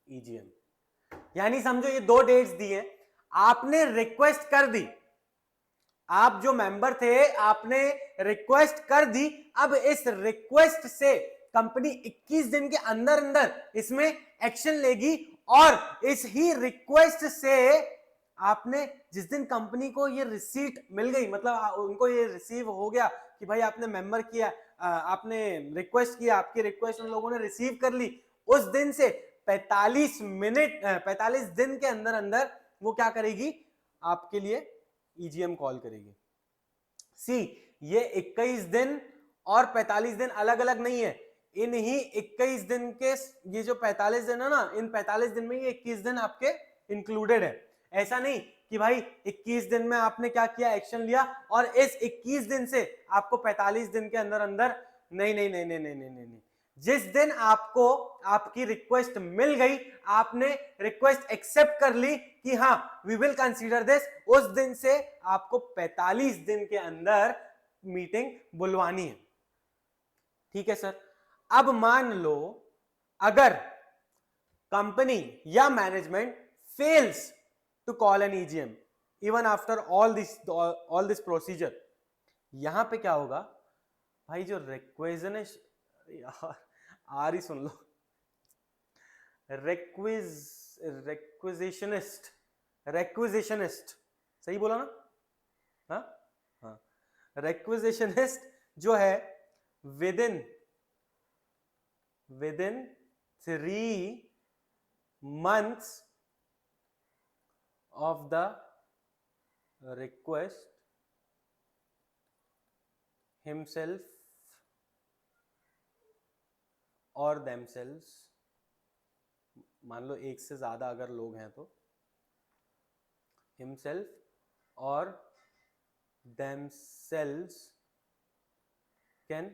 EGM। यानी समझो ये 2 डेट्स दी है, आपने रिक्वेस्ट कर दी, आप जो मेंबर थे आपने रिक्वेस्ट कर दी। अब इस रिक्वेस्ट से कंपनी 21 दिन के अंदर अंदर इसमें एक्शन लेगी, और इस ही रिक्वेस्ट से आपने, जिस दिन कंपनी को ये रिसीट मिल गई, मतलब उनको ये रिसीव हो गया कि भाई आपने मेंबर किया, आपने रिक्वेस्ट किया, आपकी रिक्वेस्ट उन लोगों ने रिसीव कर ली, उस दिन से 45 दिन के अंदर अंदर वो क्या करेगी? आपके लिए ईजीएम कॉल करेगी। सी, ये 21 दिन और 45 दिन अलग अलग नहीं है। इन ही 21 दिन के, ये जो 45 दिन है ना, इन 45 दिन में ये 21 दिन आपके इंक्लूडेड है। ऐसा नहीं कि भाई 21 दिन में आपने क्या किया? एक्शन लिया, और इस 21 दिन से आपको 45 दिन के अंदर अंदर, नहीं नहीं नहीं नहीं नहीं नहीं नहीं, जिस दिन आपको आपकी रिक्वेस्ट मिल गई, आपने रिक्वेस्ट एक्सेप्ट कर ली कि हाँ वी विल कंसीडर दिस, उस दिन से आपको 45 दिन के अंदर मीटिंग बुलवानी है। ठीक है सर। अब मान लो अगर कंपनी या management fails to call an EGM even after all this procedure, यहां पे क्या होगा भाई, जो यार आर ही सुन लो, रिक्विजिशनिस्ट सही बोला ना? हाँ हाँ, रिक्विजिशनिस्ट जो है within 3 months of the request himself or themselves, मान लो एक से ज्यादा अगर लोग हैं तो himself or themselves can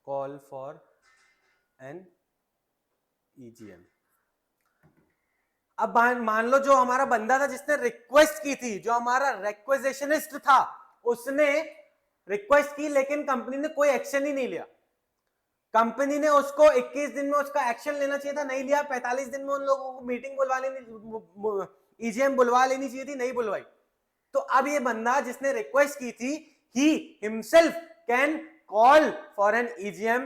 call for an EGM. अब मान लो जो हमारा बंदा था जिसने रिक्वेस्ट की थी, जो हमारा रिक्वेजिशनिस्ट था, उसने रिक्वेस्ट की लेकिन कंपनी ने कोई एक्शन ही नहीं लिया। कंपनी ने उसको 21 दिन में उसका एक्शन लेना चाहिए था, नहीं लिया। 45 दिन में उन लोगों को मीटिंग बुलवा लेनी, ईजीएम बुलवा लेनी चाहिए थी, नहीं बुलवाई। तो अब ये बंदा जिसने रिक्वेस्ट की थी, he himself can call for an EGM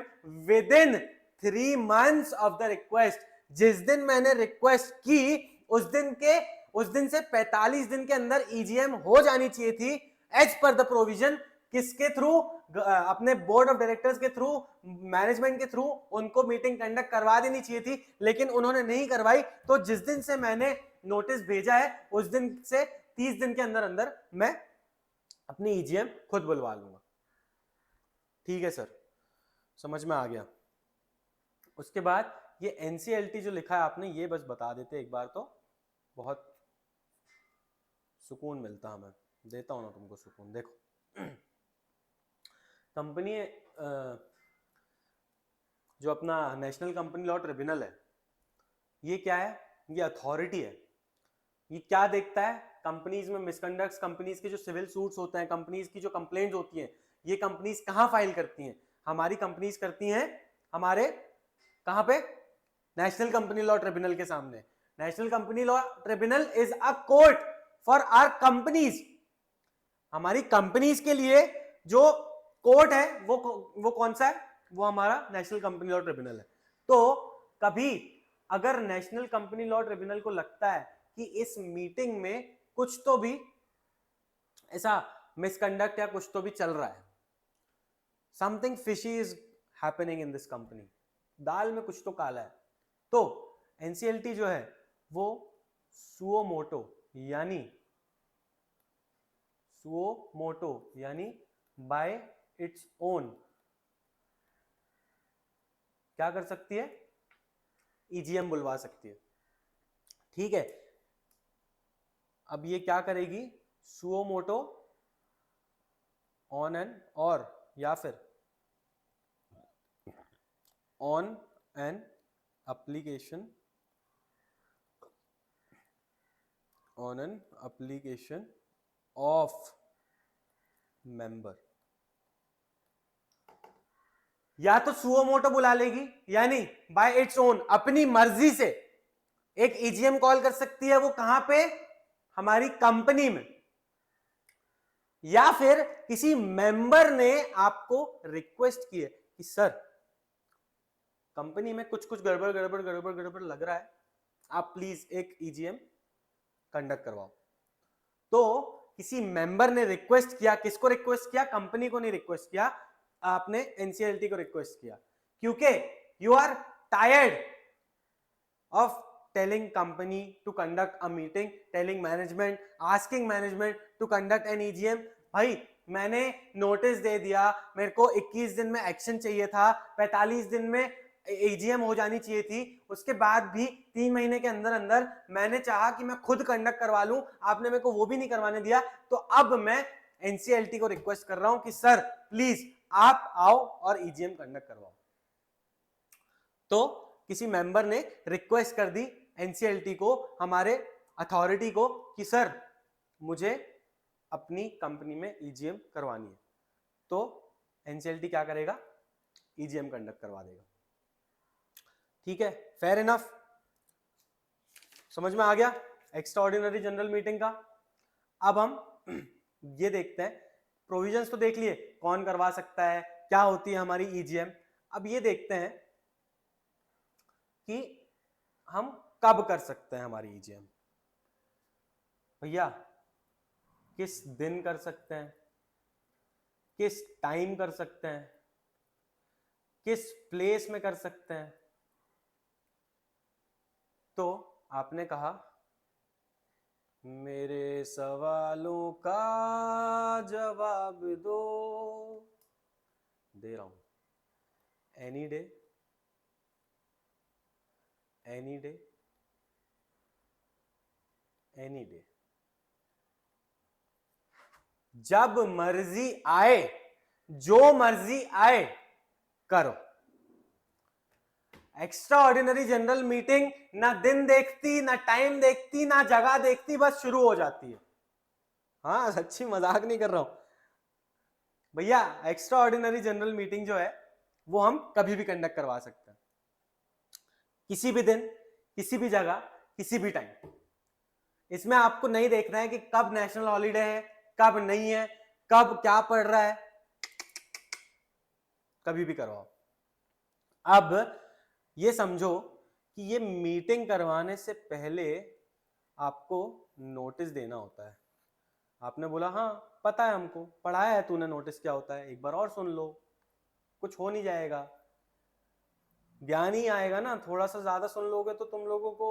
within 3 months of the request. जिस दिन मैंने रिक्वेस्ट की उस दिन से 45 दिन के अंदर ईजीएम हो जानी चाहिए थी, एज पर द प्रोविजन। किसके थ्रू? अपने बोर्ड ऑफ डायरेक्टर्स के थ्रू, मैनेजमेंट के थ्रू उनको मीटिंग कंडक्ट करवा देनी चाहिए थी, लेकिन उन्होंने नहीं करवाई। तो जिस दिन से मैंने नोटिस भेजा है उस दिन से 30 दिन के अंदर अंदर मैं अपनी ईजीएम खुद बुलवा लूंगा। ठीक है सर, समझ में आ गया। उसके बाद ये एनसीएलटी जो लिखा है आपने, ये बस बता देते एक बार तो बहुत सुकून मिलता, हमें देता हूं ना तुमको सुकून। देखो कंपनी जो अपना नेशनल कंपनी लॉ ट्रिब्यूनल है, ये क्या है? ये अथॉरिटी है। ये क्या देखता है? कंपनीज में मिसकंडक्ट्स, कंपनीज के जो सिविल सूट्स होते हैं, कंपनीज की जो कंप्लेंट्स होती हैं, ये कंपनीज कहाँ फाइल करती हैं? हमारी कंपनीज करती हैं हमारे कहाँ पे? नेशनल कंपनी लॉ ट्रिब्यूनल के सामने। National company law tribunal is a court for our companies. हमारी कंपनीज के लिए जो कोर्ट है वो कौन सा है? वो हमारा नेशनल कंपनी लॉ ट्रिब्यूनल है। तो कभी अगर नेशनल कंपनी लॉ ट्रिब्यूनल को लगता है कि इस मीटिंग में कुछ तो भी ऐसा मिसकंडक्ट या कुछ तो भी चल रहा है, something fishy is happening in this company, दाल में कुछ तो काला है, तो एनसीएलटी जो है वो सुओ मोटो यानी बाय इट्स ओन क्या कर सकती है? ईजीएम बुलवा सकती है। ठीक है, अब ये क्या करेगी? सुओ मोटो ऑन एन और या फिर on an application of member, या तो सुओ मोटो बुला लेगी यानी बाय इट्स ओन, अपनी मर्जी से एक ईजीएम कॉल कर सकती है। वो कहां पे? हमारी कंपनी में। या फिर किसी मेंबर ने आपको रिक्वेस्ट की है कि सर कंपनी में कुछ कुछ गड़बड़ लग रहा है, आप प्लीज एक ईजीएम कंडक्ट करवाओ। तो किसी मेंबर ने रिक्वेस्ट किया, किसको रिक्वेस्ट किया? कंपनी को नहीं रिक्वेस्ट किया, आपने एनसीएलटी को रिक्वेस्ट किया, क्योंकि you are tired of telling company to conduct a meeting, telling management, asking management to conduct an EGM. भाई मैंने नोटिस दे दिया, मेरे को 21 दिन में एक्शन चाहिए था, 45 दिन में ईजीएम हो जानी चाहिए थी, उसके बाद भी 3 महीने के अंदर अंदर मैंने चाहा कि मैं खुद कंडक्ट करवा लूं, आपने मेरे को वो भी नहीं करवाने दिया। तो अब मैं एनसीएलटी को रिक्वेस्ट कर रहा हूं कि सर प्लीज आप आओ और ईजीएम कंडक्ट करवाओ। तो किसी मेंबर ने रिक्वेस्ट कर दी एनसीएलटी को, हमारे अथॉरिटी को, कि सर मुझे अपनी कंपनी में ईजीएम करवानी है। तो एनसीएलटी क्या करेगा? ईजीएम कंडक्ट करवा देगा। ठीक है, फेयर इनफ, समझ में आ गया एक्स्ट्रा ऑर्डिनरी जनरल मीटिंग का। अब हम ये देखते हैं, प्रोविजंस तो देख लिए कौन करवा सकता है, क्या होती है हमारी ईजीएम। अब ये देखते हैं कि हम कब कर सकते हैं हमारी ईजीएम। भैया किस दिन कर सकते हैं, किस टाइम कर सकते हैं, किस प्लेस में कर सकते हैं। तो आपने कहा मेरे सवालों का जवाब दो, दे रहा हूं। Any day, any day, any day, जब मर्जी आए, जो मर्जी आए करो। एक्स्ट्रा ऑर्डिनरी जनरल मीटिंग ना दिन देखती, ना टाइम देखती, ना जगह देखती, बस शुरू हो जाती है। हाँ सच्ची मजाक नहीं कर रहा हूं भैया। एक्स्ट्रा ऑर्डिनरी जनरल मीटिंग जो है वो हम कभी भी कंडक्ट करवा सकते हैं, किसी भी दिन, किसी भी जगह, किसी भी टाइम। इसमें आपको नहीं देखना है कि कब नेशनल हॉलीडे है, कब नहीं है, कब क्या पड़ रहा है, कभी भी करवाओ। अब ये समझो कि ये मीटिंग करवाने से पहले आपको नोटिस देना होता है। आपने बोला हाँ पता है, हमको पढ़ाया है तूने, नोटिस क्या होता है, एक बार और सुन लो, कुछ हो नहीं जाएगा, ज्ञान ही आएगा ना। थोड़ा सा ज्यादा सुन लोगे तो तुम लोगों को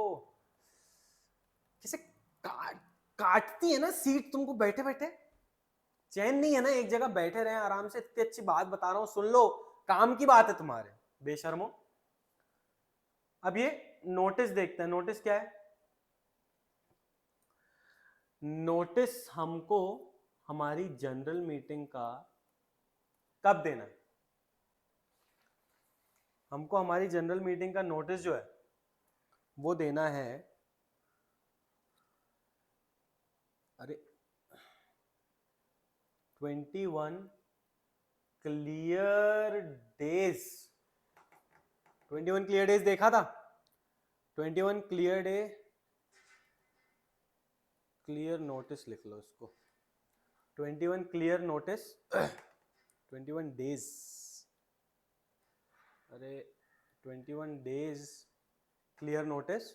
जैसे काटती है ना सीट, तुमको बैठे बैठे चैन नहीं है ना, एक जगह बैठे रहे आराम से। इतनी अच्छी बात बता रहा हूं, सुन लो, काम की बात है तुम्हारे, बेशर्मो। अब ये नोटिस देखते हैं, नोटिस क्या है। नोटिस हमको हमारी जनरल मीटिंग का कब देना है। हमको हमारी जनरल मीटिंग का नोटिस जो है वो देना है, अरे 21 क्लियर डेज, 21 क्लियर डेज देखा था। 21 क्लियर डे, क्लियर नोटिस लिख लो इसको, 21 क्लियर नोटिस 21 डेज, अरे 21 days clear notice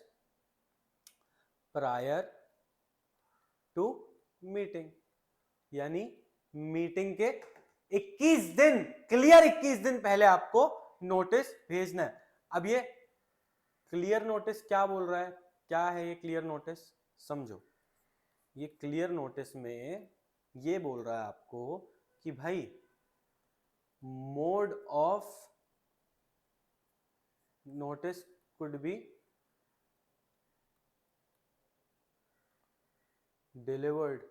prior to meeting, यानी मीटिंग के 21 दिन, क्लियर 21 दिन पहले आपको नोटिस भेजना है। अब ये क्लियर नोटिस क्या बोल रहा है, क्या है ये क्लियर नोटिस, समझो। ये क्लियर नोटिस में ये बोल रहा है आपको कि भाई mode of notice could be delivered.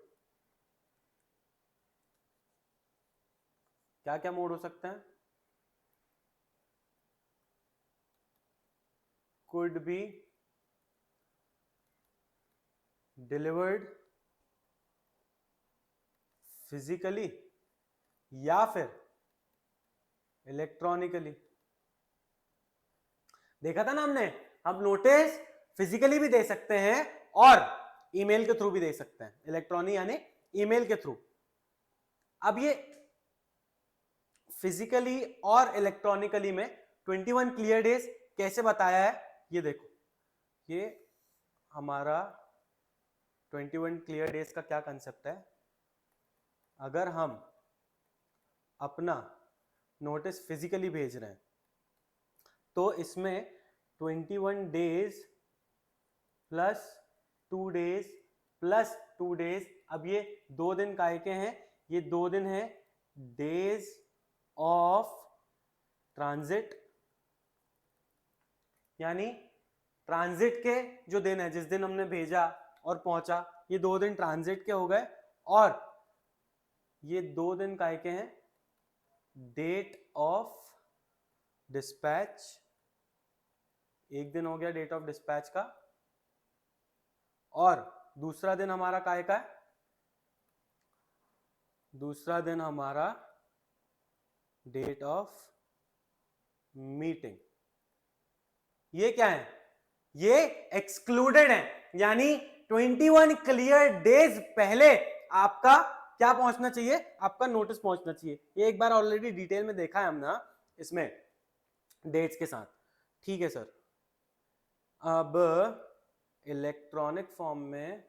क्या क्या मोड हो सकते हैं, could be delivered फिजिकली या फिर इलेक्ट्रॉनिकली। देखा था ना हमने, हम नोटिस फिजिकली भी दे सकते हैं और ईमेल के थ्रू भी दे सकते हैं, इलेक्ट्रॉनिक यानी ईमेल के थ्रू। अब ये फिजिकली और इलेक्ट्रॉनिकली में 21 क्लियर डेज कैसे बताया है, ये देखो। ये हमारा 21 क्लियर डेज का क्या कंसेप्ट है। अगर हम अपना नोटिस फिजिकली भेज रहे हैं तो इसमें 21 days plus 2 days plus 2 days, अब ये 2 दिन काय के हैं, ये 2 दिन है डेज ऑफ ट्रांजिट, यानी ट्रांजिट के जो दिन है, जिस दिन हमने भेजा और पहुंचा, ये 2 दिन ट्रांजिट के हो गए। और ये 2 दिन काय के हैं डेट ऑफ डिस्पैच, एक दिन हो गया डेट ऑफ डिस्पैच का। और दूसरा दिन हमारा काय का है, दूसरा दिन हमारा डेट ऑफ मीटिंग, ये क्या है, ये एक्सक्लूडेड है, यानी 21 क्लियर डेज पहले आपका क्या पहुंचना चाहिए, आपका नोटिस पहुंचना चाहिए। ये एक बार ऑलरेडी डिटेल में देखा है हमने इसमें डेट्स के साथ। ठीक है सर, अब इलेक्ट्रॉनिक फॉर्म में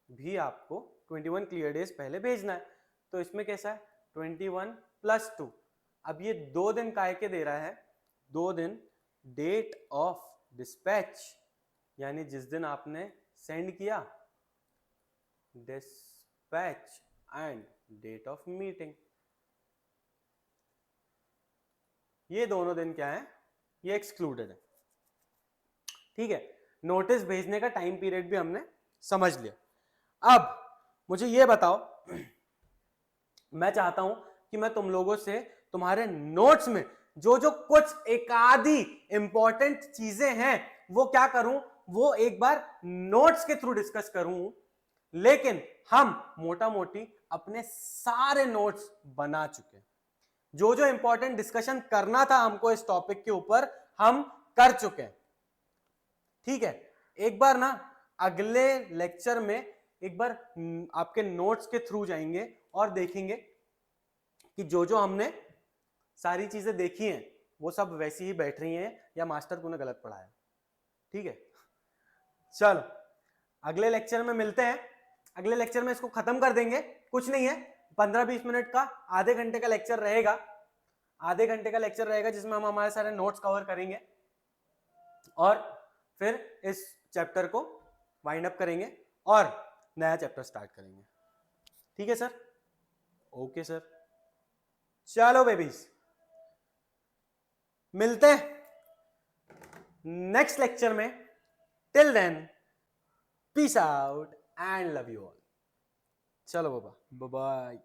भी आपको 21 क्लियर डेज पहले भेजना है, तो इसमें कैसा है 21 + 2। अब ये 2 दिन काय के दे रहा है, 2 दिन डेट ऑफ डिस्पैच, यानी जिस दिन आपने सेंड किया, dispatch and date of meeting, ये दोनों दिन क्या है, ये एक्सक्लूडेड है। ठीक है, नोटिस भेजने का टाइम पीरियड भी हमने समझ लिया। अब मुझे ये बताओ, मैं चाहता हूं कि मैं तुम लोगों से तुम्हारे नोट्स में जो जो कुछ एक आधी इंपॉर्टेंट चीजें हैं वो क्या करूं, वो एक बार नोट्स के थ्रू डिस्कस करूं, लेकिन हम मोटा मोटी अपने सारे नोट्स बना चुके हैं। जो जो इंपॉर्टेंट डिस्कशन करना था हमको इस टॉपिक के ऊपर हम कर चुके हैं। ठीक है, एक बार ना अगले लेक्चर में एक बार आपके नोट्स के थ्रू जाएंगे और देखेंगे कि जो जो हमने सारी चीजें देखी हैं वो सब वैसी ही बैठ रही हैं या मास्टर तूने गलत पढ़ाया। ठीक है, चलो अगले लेक्चर में मिलते हैं। अगले लेक्चर में इसको खत्म कर देंगे, कुछ नहीं है, 15-20 मिनट का, आधे घंटे का लेक्चर रहेगा, आधे घंटे का लेक्चर रहेगा जिसमें हम हमारे सारे नोट्स कवर करेंगे और फिर इस चैप्टर को वाइंड अप करेंगे और नया चैप्टर स्टार्ट करेंगे। ठीक है सर, ओके सर, चलो बेबीज मिलते हैं नेक्स्ट लेक्चर में। Till then peace out and love you all. चलो बाबा, बाय बाय।